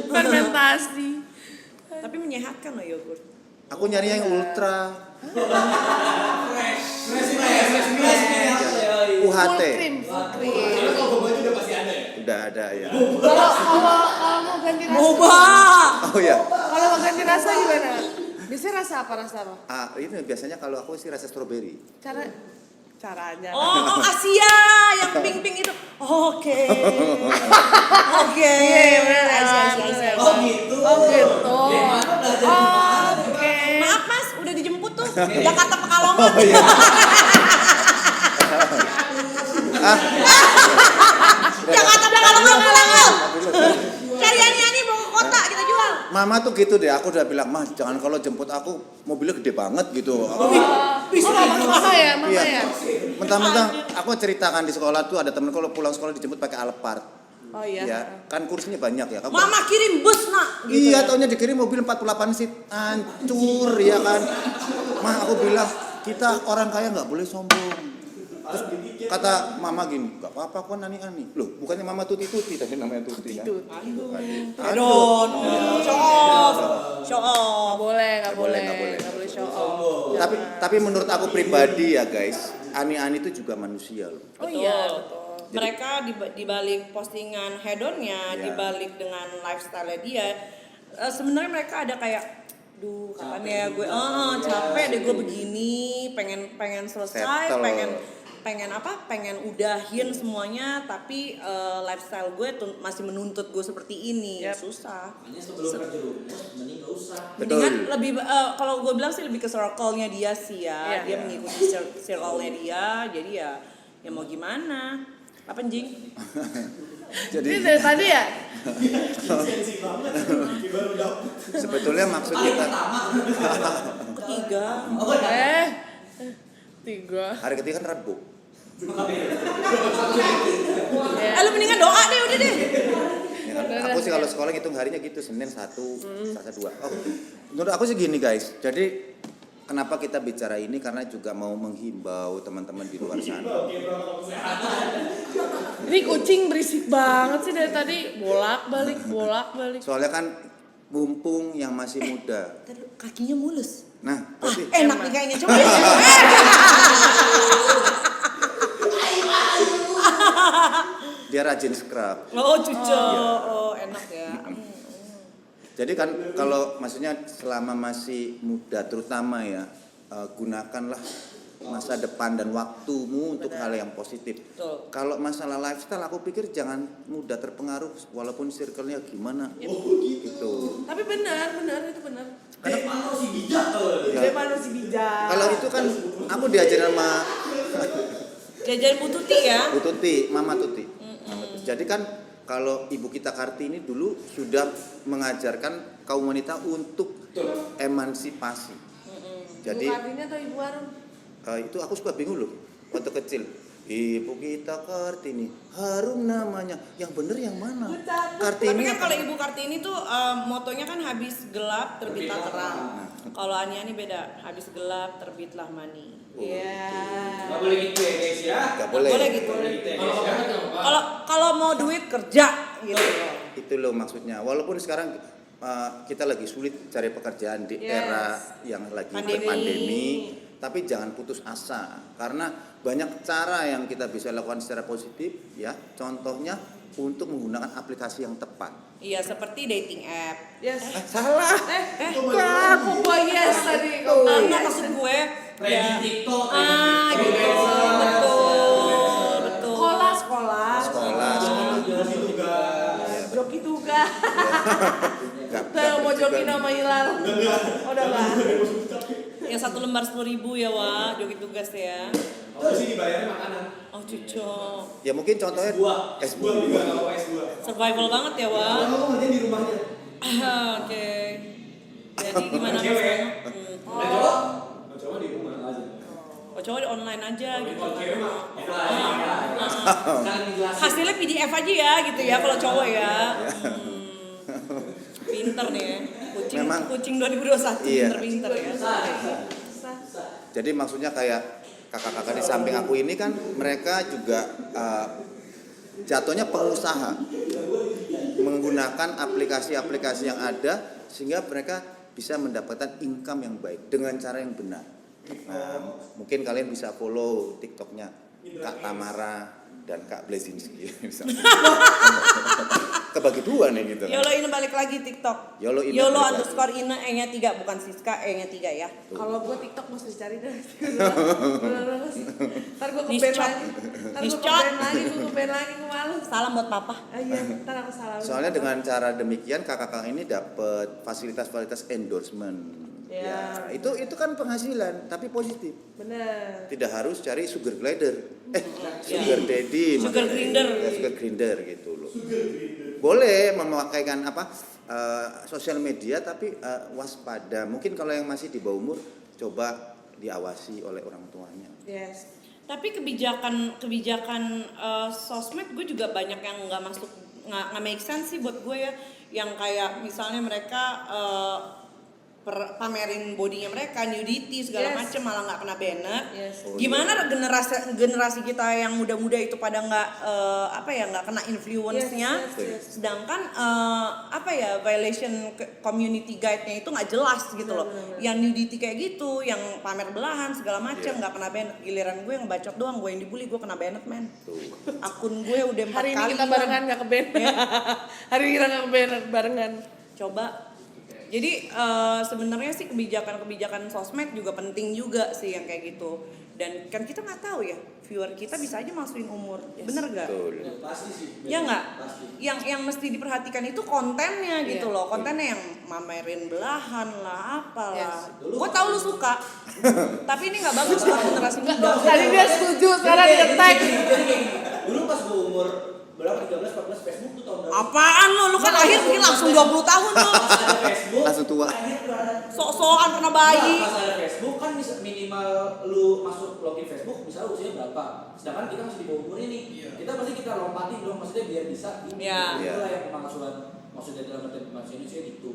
Fermentasi. Tapi menyehatkan loh yogurt. Aku nyari yang ultra Full UHT. cream. Karena kalau boba itu udah pasti ada ya. Udah ada ya. Kalau mau ganti rasa. Boba. Oh ya. Kalau mau ganti rasa gimana? Biasanya rasa apa? Ini biasanya kalau aku sih rasa stroberi. Caranya. Oh, Asia yang pink-pink itu. Oke. Oke. Asia. Oh gitu. Oh gitu. Dari mana belajar di mana? Oke. Maaf Mas, udah dijemput tuh. Jakarta Pekalongan. Jakarta Pekalongan pulang lo. Cari Ani mau ke kota kita jual. Mama tuh gitu deh, aku udah bilang, "Mah, jangan kalau jemput aku mobilnya gede banget gitu." Mama ya. Iya. Mentang-mentang aku ceritakan di sekolah tuh ada temen kalau pulang sekolah dijemput pakai Alphard. Oh iya. Ya, kan kursinya banyak ya. Mama kirim bus nak. Gitu Iya, ya. taunya dikirim mobil 48 seat, hancur ya kan. Mah, aku bilang, kita orang kaya nggak boleh sombong. Terus kata mama gini, "Gak apa-apa kok ani-ani." Loh, bukannya mama Tuti tadi namanya Tuti kan? Aduh, show off. Nggak boleh show off. Tapi menurut aku pribadi ya guys, ani-ani itu juga manusia loh. Oh iya, betul. Mereka di balik postingan hedonnya, Ya. di balik dengan lifestyle dia, sebenarnya mereka ada kayak, duh kapan ya gue, capek deh gue begini, pengen selesai, Settle. pengen udahin semuanya, tapi lifestyle gue masih menuntut gue seperti ini, Yap. susah. Makanya sebelum terjerumus, mending gak usah. Mendingan lebih kalau gue bilang sih lebih ke circle-nya dia sih ya. Iya. Dia mengikuti circle-nya dia. Jadi ya mau gimana? Apa Jing? Jadi Ini dari tadi ya? sebetulnya maksud kita Ketiga. Tiga. hari ketiga kan Rabu. Lu mendingan doa deh udah deh. Ya kan? Aku sih kalau sekolah ngitung harinya gitu, Senin 1, Selasa 2. Oh, menurut aku sih gini guys. Jadi kenapa kita bicara ini karena juga mau menghimbau teman-teman di luar sana. Ini kucing berisik banget sih dari tadi. Bolak-balik. Soalnya kan mumpung yang masih muda. Tadi kakinya mulus. Nah, pasti Enak nih kayaknya coba. dia rajin scrub. Oh cucu. Oh enak ya. Jadi kan kalau maksudnya selama masih muda terutama ya, gunakanlah masa depan dan waktumu untuk hal yang positif. Betul. Kalau masalah lifestyle aku pikir jangan mudah terpengaruh walaupun circle-nya gimana. Gitu. Tapi benar itu benar. Mana si bijak tuh. Bagaimana si bijak? Kalau itu kan aku diajarin sama Jajan Bu Tuti ya. Bu Tuti, Mama Tuti. Mama Tuti. Jadi kan kalau Ibu kita Kartini dulu sudah mengajarkan kaum wanita untuk emansipasi. Jadi Ibu Kartini atau Ibu Arum? itu aku suka bingung loh waktu kecil. Ibu kita Kartini, harum namanya. Yang bener yang mana? Tapi Kartini kan apa? kalau Ibu Kartini tuh motonya kan habis gelap terbitlah terang. Kalau Ani beda, habis gelap terbitlah mani. Iya. Gak boleh gitu ya guys ya. Gak boleh. Boleh gitu. Gitu ya guys ya. Kalau mau duit kerja gitu. Itu loh maksudnya. Walaupun sekarang kita lagi sulit cari pekerjaan di Yes. era yang lagi Pandemi. berpandemi, tapi jangan putus asa karena banyak cara yang kita bisa lakukan secara positif ya. Contohnya untuk menggunakan aplikasi yang tepat. Iya seperti dating app. Yes. Salah. Enggak, aku gua yes tadi. Enggak maksud gue. Kayak Ya. di TikTok. Gitu. Betul. Sekolah. Joki tugas. Udah mau joki nama Hilal. Udah lah. Yang 1 lembar 10.000 ya Wak, joki tugas ya. Terus sih dibayarnya makanan. Oh cucu. Ya mungkin contohnya S2 juga nggak apa-apa S2. Survival banget ya Wak. Kamu kerja di rumahnya. Oke. Jadi gimana Cewek. misalnya? Ada cowok? Ada cowok di rumah aja. Oh cowok di online aja gitu. Kalau cewek mah Kan dijelasin. Hasilnya PDF aja ya gitu ya kalau cowok ya. Pinter nih ya. Memang- Kucing 2021 Iya. pinter ya. Jadi maksudnya kayak kakak-kakak di samping aku ini kan mereka juga jatuhnya pengusaha menggunakan aplikasi-aplikasi yang ada sehingga mereka bisa mendapatkan income yang baik dengan cara yang benar. Nah, mungkin kalian bisa follow TikToknya Kak Tamara dan Kak Blezinski misalnya. Kebagi dua nih gitu. Yolo Ine balik lagi TikTok. Yolo Ine Yolo balik underscore Ine E-nya 3 bukan Siska E-nya 3 ya. Kalau gue TikTok mesti dicari deh. Ntar gue ke band lagi. Gue malu. Salam buat papa. Iya, ntar aku salah. Soalnya dengan cara demikian kakak-kakak ini dapat fasilitas-fasilitas endorsement. Ya. Ya, itu kan penghasilan tapi positif. Bener. Tidak harus cari sugar glider. Sugar daddy. Sugar maksudnya. grinder. Ya, sugar grinder gitu loh. Boleh memakaikan sosial media tapi waspada. Mungkin kalau yang masih di bawah umur coba diawasi oleh orang tuanya. Yes. Tapi kebijakan sosmed gue juga banyak yang nggak make sense sih buat gue ya, yang kayak misalnya mereka pamerin bodinya mereka, nudity segala macem malah nggak kena banned. Yes. Gimana generasi kita yang muda-muda itu pada nggak nggak kena influence-nya, Yes. sedangkan violation community guide-nya itu nggak jelas gitu loh. Yang nudity kayak gitu, yang pamer belahan segala macem nggak kena banned. Giliran gue yang ngebacot doang, gue yang dibully, gue kena banned men. Akun gue udah 4 kali. Hari ini kita barengan nggak ke band. Hari ini kita nggak ke band barengan. Coba. Jadi sebenarnya sih kebijakan sosmed juga penting juga sih yang kayak gitu. Dan kan kita nggak tahu ya, viewer kita bisa aja masukin umur, bener gak? Betul. Pasti sih. Ya nggak? Pasti. Yang mesti diperhatikan itu kontennya gitu loh. Kontennya yang mamerin belahan lah, apalah. Gue tahu lu suka, tapi ini nggak bagus buat generasi muda. Tadi dia setuju, sekarang dia tag. Jadi gini, dulu pas gue umur berapa 13-14 Facebook tuh tahun berapa? Apaan lu kan lahir mungkin langsung 20 tahun lu. Pas ada Facebook. Langsung tua. Sok-sokan pernah bayi. Pas ada Facebook kan bisa minimal lu masuk login Facebook misalnya usianya berapa. Sedangkan kita masih di bawah umur ini. Kita pasti kita lompatin dong, maksudnya biar bisa. Iya. Itulah yang maksudnya dalam arti manusia gitu.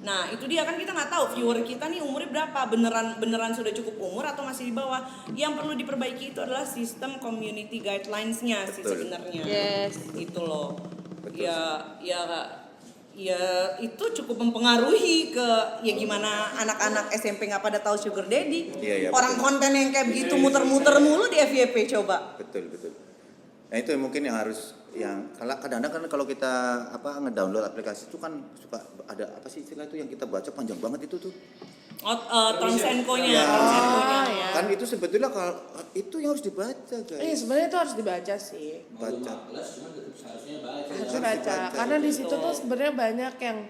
Nah itu dia kan kita nggak tahu viewer kita nih umurnya berapa, beneran sudah cukup umur atau masih di bawah. Yang perlu diperbaiki itu adalah sistem community guidelines-nya sih sebenarnya. Yes. Itu loh. Betul. Ya itu cukup mempengaruhi ke ya gimana anak-anak SMP nggak pada tahu sugar daddy. Iya, Orang betul. konten yang kayak begitu muter-muter mulu di FYP coba. Betul. Nah itu mungkin yang harus kadang-kadang kan kalau kita ngedownload aplikasi itu kan suka ada apa sih istilah itu yang kita baca panjang banget itu tuh. Terms and co-nya. Ya. Terms and co-nya. ya. Kan itu sebetulnya kalau itu yang harus dibaca guys. Iya sebenarnya itu harus dibaca sih. Baca. Cuma seharusnya baca. Harus baca. Karena di situ tuh sebenarnya banyak yang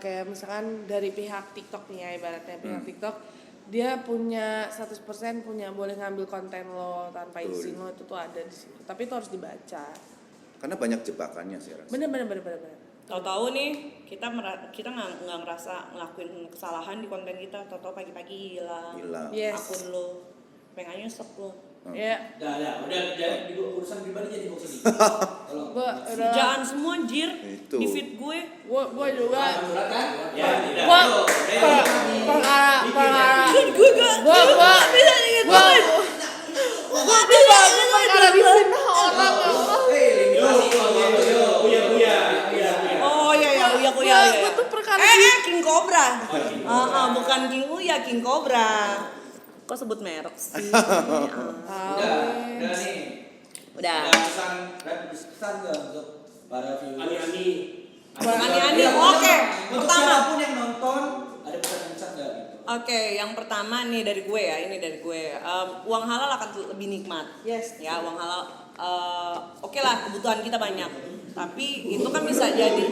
kayak misalkan dari pihak TikTok nih ya, ibaratnya pihak TikTok dia punya 100% boleh ngambil konten lo tanpa izin lo, itu tuh ada di situ. Tapi itu harus dibaca. Karena banyak jebakannya sih rasa. Bener. Tahu-tahu nih kita nggak ngerasa ngelakuin kesalahan di konten kita, tahu-tahu pagi-pagi hilang. Yes. Akun lo pengen nyesek lo. Ya. Udah di urusan pribadi jadi bawa sini. Tolong. Gua Kerjaan semua anjir Itu. di feed gue. gua juga Surat kan? Ya, tidak. gua Tuh, perkara Gue gak gua bisa digituin. gua perkara difitnah orang. Oh iya Uya. Gua tuh perkara King Cobra. Bukan King Uya, King Cobra. Kok sebut merek sih? Udah nih. Udah. Pesan nggak untuk para viewer? Ani-ani. Ani-ani, oke. Untuk Pertama. siapapun yang nonton, ada pesan-pesan nggak gitu? Oke, yang pertama nih dari gue ya, ini dari gue. Uang halal akan lebih nikmat. Yes. Ya, uang halal. Oke lah, kebutuhan kita banyak. Tapi itu kan bisa jadi.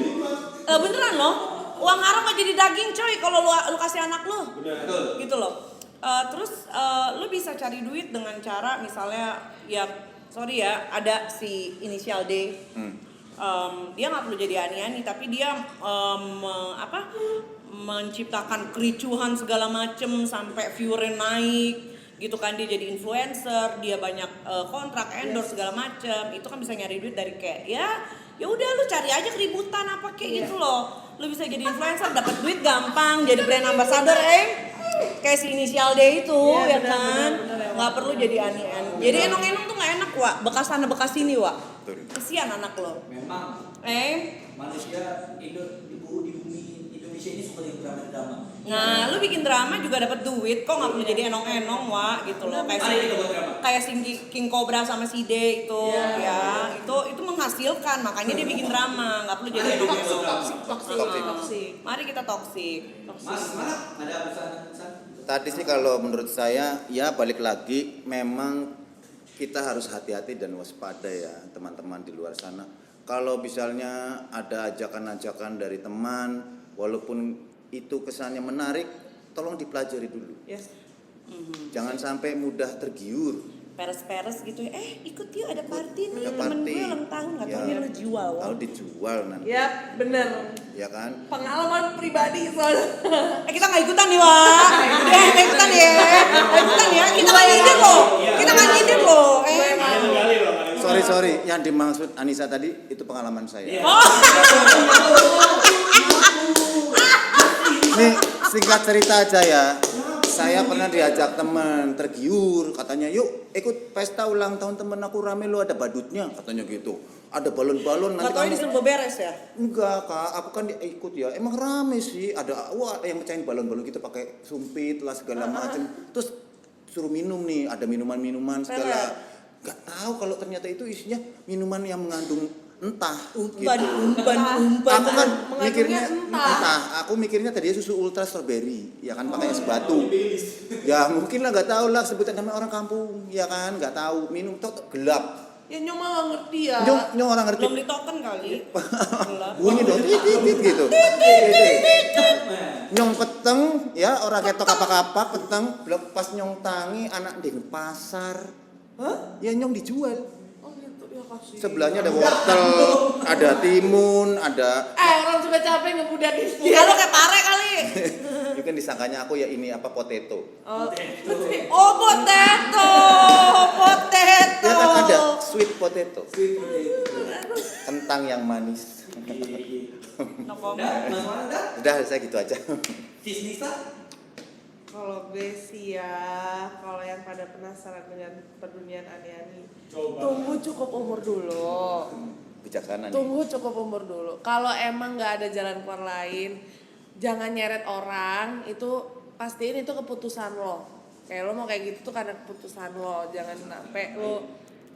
Beneran loh, uang haram nggak jadi daging coy kalau lu kasih anak lu. Betul. Gitu loh. Terus lu bisa cari duit dengan cara misalnya ya sorry ya ada si inisial D. Dia nggak perlu jadi ani-ani tapi dia menciptakan kericuhan segala macem sampai viewernya naik gitu kan, dia jadi influencer, dia banyak kontrak endorse segala macem, itu kan bisa nyari duit dari kayak ya udah lu cari aja keributan apa kayak gitu loh, lu bisa jadi influencer dapat duit gampang, jadi brand ambassador kayak si inisial D itu ya kan, nggak perlu jadi ani-ani. Jadi enong-enong tuh nggak enak Wak, bekas sana bekas sini Wak, kesian anak lo. Memang manusia di bumi Indonesia Indonesia ini suka bikin drama. Nah, lu bikin drama juga dapat duit, kok nggak perlu jadi enong-enong, Wak, gitu loh. Kayak Mari kita buat drama. kayak si King Cobra sama si D itu, ya, itu menghasilkan, makanya dia bikin drama, nggak perlu jadi enong-enong. Toxic. Mari kita toksik. Mas, mana ada pesan-pesan? Tadi sih kalau menurut saya ya balik lagi memang kita harus hati-hati dan waspada ya teman-teman di luar sana. Kalau misalnya ada ajakan-ajakan dari teman, walaupun itu kesannya menarik, tolong dipelajari dulu. Yes. Jangan sampai mudah tergiur. Peres-peres gitu ya, ikut yuk ada party nih, Ada temen party. gue ulang tahun, nggak tahu Ya. dia lu jual. Wak. Tahu dijual nanti, Ya, bener. ya kan? Pengalaman pribadi soalnya. Kita nggak ikutan nih, Wak. Nggak ikutan ya. Nggak ikutan ya. Kita nggak nyindir loh. Kita nggak nyindir loh. Sorry, yang dimaksud Anissa tadi itu pengalaman saya. Nih singkat cerita aja ya. Saya pernah diajak teman tergiur, katanya yuk ikut pesta ulang tahun temen aku rame lo ada badutnya, katanya gitu. Ada balon-balon Nggak nanti tahu kamu. disuruh beres ya. Enggak kak, aku kan ikut ya. Emang rame sih, ada yang mecahin balon-balon gitu pakai sumpit lah segala macam. Terus suruh minum nih, ada minuman-minuman segala. Gak tahu kalau ternyata itu isinya minuman yang mengandung entah gitu. Umpan. Aku kan Mengandungnya mikirnya entah. aku mikirnya tadi susu ultra strawberry, ya kan pakai es batu. Ya mungkin lah nggak tahu lah sebutan namanya orang kampung, ya kan nggak tahu minum tok gelap. Ya nyoma nggak ngerti ya. Nyong orang ngerti. Belum di token kali. Bunyi dong tit gitu. Nyong peteng ya orang ketok apa-apa peteng blok pas nyong tangi anak di pasar. Hah? Ya nyong dijual. Oh gitu, ya kasih. Sebelahnya ada wortel, ada timun, ada Orang juga capek ngebudak di sini. Ya lo kayak pare kali. itu kan disangkanya aku ya ini apa potato. Oh, Oh potato. Ya kan ada sweet potato. Kentang yang manis. No comment. Mas Wanda, Udah saya gitu aja. Sis Nisa, kalau gue sih ya, kalau yang pada penasaran dengan perdunian ani-ani, Coba. tunggu cukup umur dulu. Bijaksana nih. Tunggu cukup umur dulu. Kalau emang nggak ada jalan keluar lain, jangan nyeret orang. Itu pastiin itu keputusan lo. Kayak lo mau kayak gitu tuh karena keputusan lo. Jangan sampai lo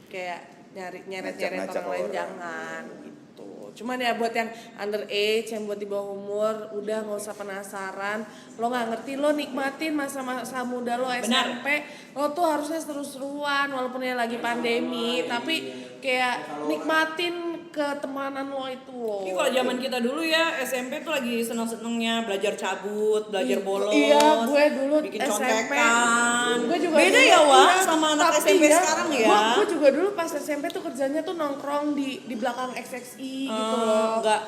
kayak nyeret Ngajak-ngajak orang lain, orang. jangan gitu. Cuman ya buat yang underage, yang buat di bawah umur, udah nggak usah penasaran. Lo nggak ngerti, lo nikmatin masa-masa muda lo SMP. Lo tuh harusnya seru-seruan walaupun ya lagi pandemi, tapi kayak nikmatin ketemanan lo itu lo. Ini kalau zaman kita dulu ya SMP tuh lagi seneng-senengnya belajar cabut, belajar bolos. Iya, gue dulu bikin SMP. contekan. Gue juga beda dulu, ya, Wak, iya, sama anak tapi SMP sekarang ya. Gue juga dulu pas SMP tuh kerjanya tuh nongkrong di belakang XXI gitu loh. Enggak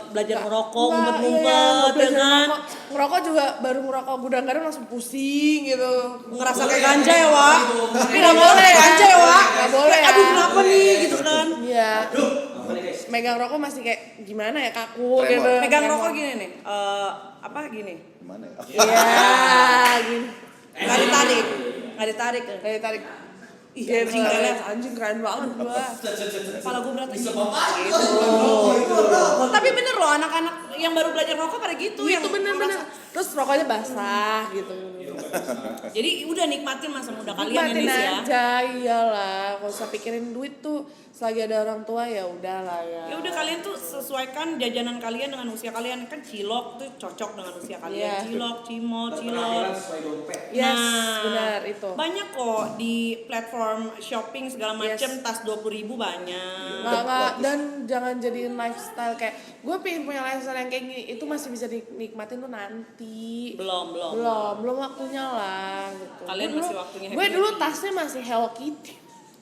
belajar ngerokok, Enggak, ngumpet-ngumpet, iya, ya belajar kan? Ngerokok juga baru ngerokok gudang-garam langsung pusing gitu. Ngerasa kayak ganja ya, Wak. Tapi Nggak nggak boleh boleh ya. ganja ya, Wak. Nggak boleh Aduh, ya. kenapa nih gitu kan? Iya. apa nih guys? Megang rokok masih kayak gimana ya, kaku Tremor. gitu. Megang Tremor. rokok gini nih. Apa gini? Gimana ya? Iya, gini. Nggak ditarik. Nggak ditarik. Dari tarik. Ih, Iya, anjing keren. anjing keren banget gua. Kepala gue berat Bisa anjing. bapak. Tapi bener loh, anak-anak yang baru belajar rokok pada gitu. Itu yang bener-bener. Terus rokoknya basah gitu. Jadi udah nikmatin masa muda kalian Nikmatin ini ya. aja, iyalah. Gak usah pikirin duit tuh. Selagi ada orang tua ya udahlah ya. Ya udah kalian tuh sesuaikan jajanan kalian dengan usia kalian. Kan cilok tuh cocok dengan usia kalian. Iya. Cilok, cimol, cilok. Penampilan sesuai dompet. Yes, Nah, benar itu. Banyak kok di platform shopping segala macem, Yes. tas 20.000 banyak. Nggak, dan jangan jadiin lifestyle kayak gue pengen punya lifestyle yang kayak gini, itu masih bisa dinikmatin tuh nanti. Belum waktunya lah gitu. Kalian Gue masih dulu- waktunya gue happy. dulu tasnya masih Hello Kitty.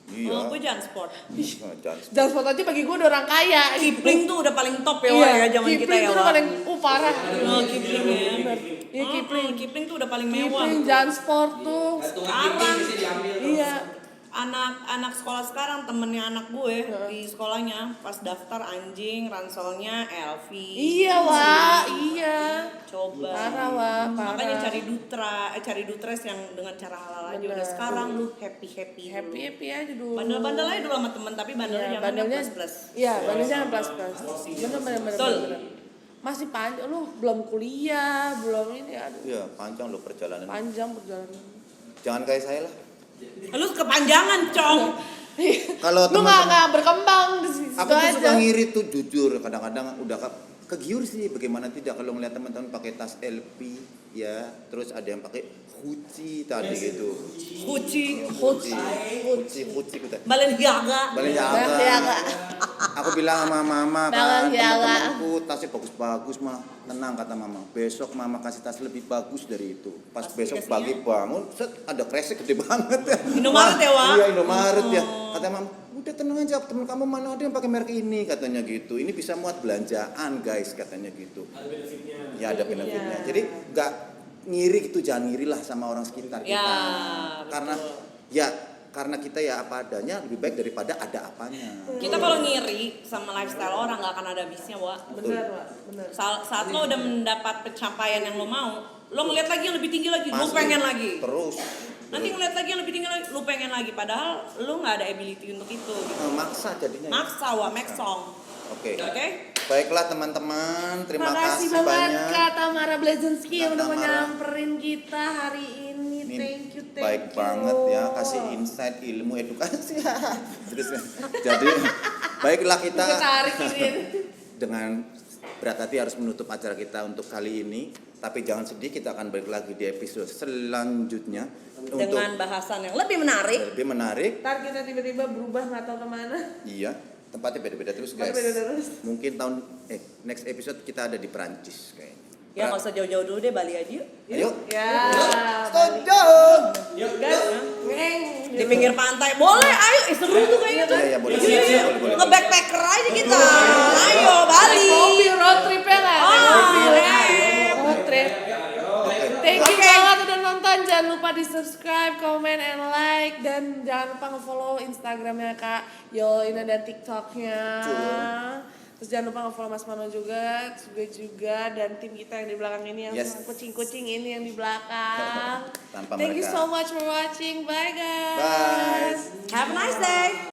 Iya. Oh, gue jangan sport. Jangan. Jangan foto aja bagi gue udah orang kaya. Kipling tuh udah paling top ya, Iya, Wak, ya zaman kita Kipling ya, tuh udah Wak. paling parah. Oh, Kipling ya. Bener. Iya, Kipling. Kipling tuh udah paling mewah. Kipling, Jangan Sport tuh. Gantungan kipling bisa diambil. Iya. Anak sekolah sekarang, temennya anak gue di sekolahnya pas daftar anjing ranselnya LV. Iya, Wak. Iya. Coba. Parah, Wak. Parah. Makanya cari dutres yang dengan cara halal aja. Udah Bener. sekarang lu happy Happy aja dulu. Bandel-bandel aja dulu sama temen, tapi bandelnya Iya, jangan bandelnya plus plus. Iya, bandelnya jangan plus. Bener. Betul. masih panjang, lu belum kuliah, belum ini, aduh. Iya, panjang loh perjalanan. Panjang perjalanan. Jangan kayak saya lah. Lu kepanjangan, Cong. Kalau Lu nggak berkembang di situ aku tuh aja. suka ngiri tuh jujur, kadang-kadang udah kegiur sih, bagaimana tidak kalau ngeliat teman-teman pakai tas LP ya, terus ada yang pakai Gucci tadi gitu. Gucci, Gucci gitu. Balenciaga. Balenciaga. Aku bilang sama mama kan, Balenciaga. teman-temanku tasnya bagus-bagus mah. Tenang kata mama, besok mama kasih tas lebih bagus dari itu. Pas Pasti besok kasihnya. pagi bangun, set ada kresek gede banget ya. Indomaret ya, Wak? Iya, Indomaret ya. Kata mama, udah tenang aja, temen kamu mana ada yang pakai merek ini katanya gitu. Ini bisa muat belanjaan guys katanya gitu. Ada benefitnya. Ya ada benefitnya. Jadi nggak ngiri gitu, jangan ngiri lah sama orang sekitar kita. Ya, Karena ya karena kita ya apa adanya lebih baik daripada ada apanya. Kita kalau ngiri sama lifestyle orang nggak akan ada habisnya, Wak. Bener, Wak, bener. Saat lo udah mendapat pencapaian yang lo mau, lo ngeliat lagi yang lebih tinggi lagi, lo Pasti. pengen lagi. Terus Nanti ngeliat lagi yang lebih tinggi lagi, lo pengen lagi. Padahal lo nggak ada ability untuk itu. Gitu. maksa jadinya. Maksa, Wak, maksong. Oke. Oke? Baiklah teman-teman, terima Makasih kasih banget banyak. Kak Tamara Blazinski yang Kak udah Tamara. nyamperin kita hari ini. Ini Thank you. baik banget ya, kasih insight, ilmu, edukasi. Terus jadi baiklah kita Ketarik ini. dengan berat hati harus menutup acara kita untuk kali ini. Tapi jangan sedih, kita akan balik lagi di episode selanjutnya Dengan bahasan yang lebih menarik. lebih menarik. Ntar kita tiba-tiba berubah nggak tahu kemana. Iya, tempatnya beda-beda terus guys. Beda terus. Mungkin next episode kita ada di Perancis kayaknya. Ya nggak usah jauh-jauh dulu deh, Bali aja yuk. Ayo. Ya. Setuju. Guys, ngeng. Di pinggir pantai. Boleh, ayo. Seru tuh kayaknya tuh. Iya, boleh. Yuk, yuk, yuk. Boleh. Nge-backpacker aja kita. Ayo, Bali. Naik mobil road trip ya nggak? Naik Ah, mobil. eh. Road trip. Thank you banget udah nonton. Jangan lupa di subscribe, comment, and like. Dan jangan lupa nge-follow Instagramnya Kak Yolina dan TikToknya. Terus jangan lupa nge-follow Mas Mano juga, gue juga, dan tim kita yang di belakang ini yang Yes. sama kucing-kucing ini yang di belakang. Tanpa Thank you mereka. so much for watching. Bye guys. Bye. Have a nice day.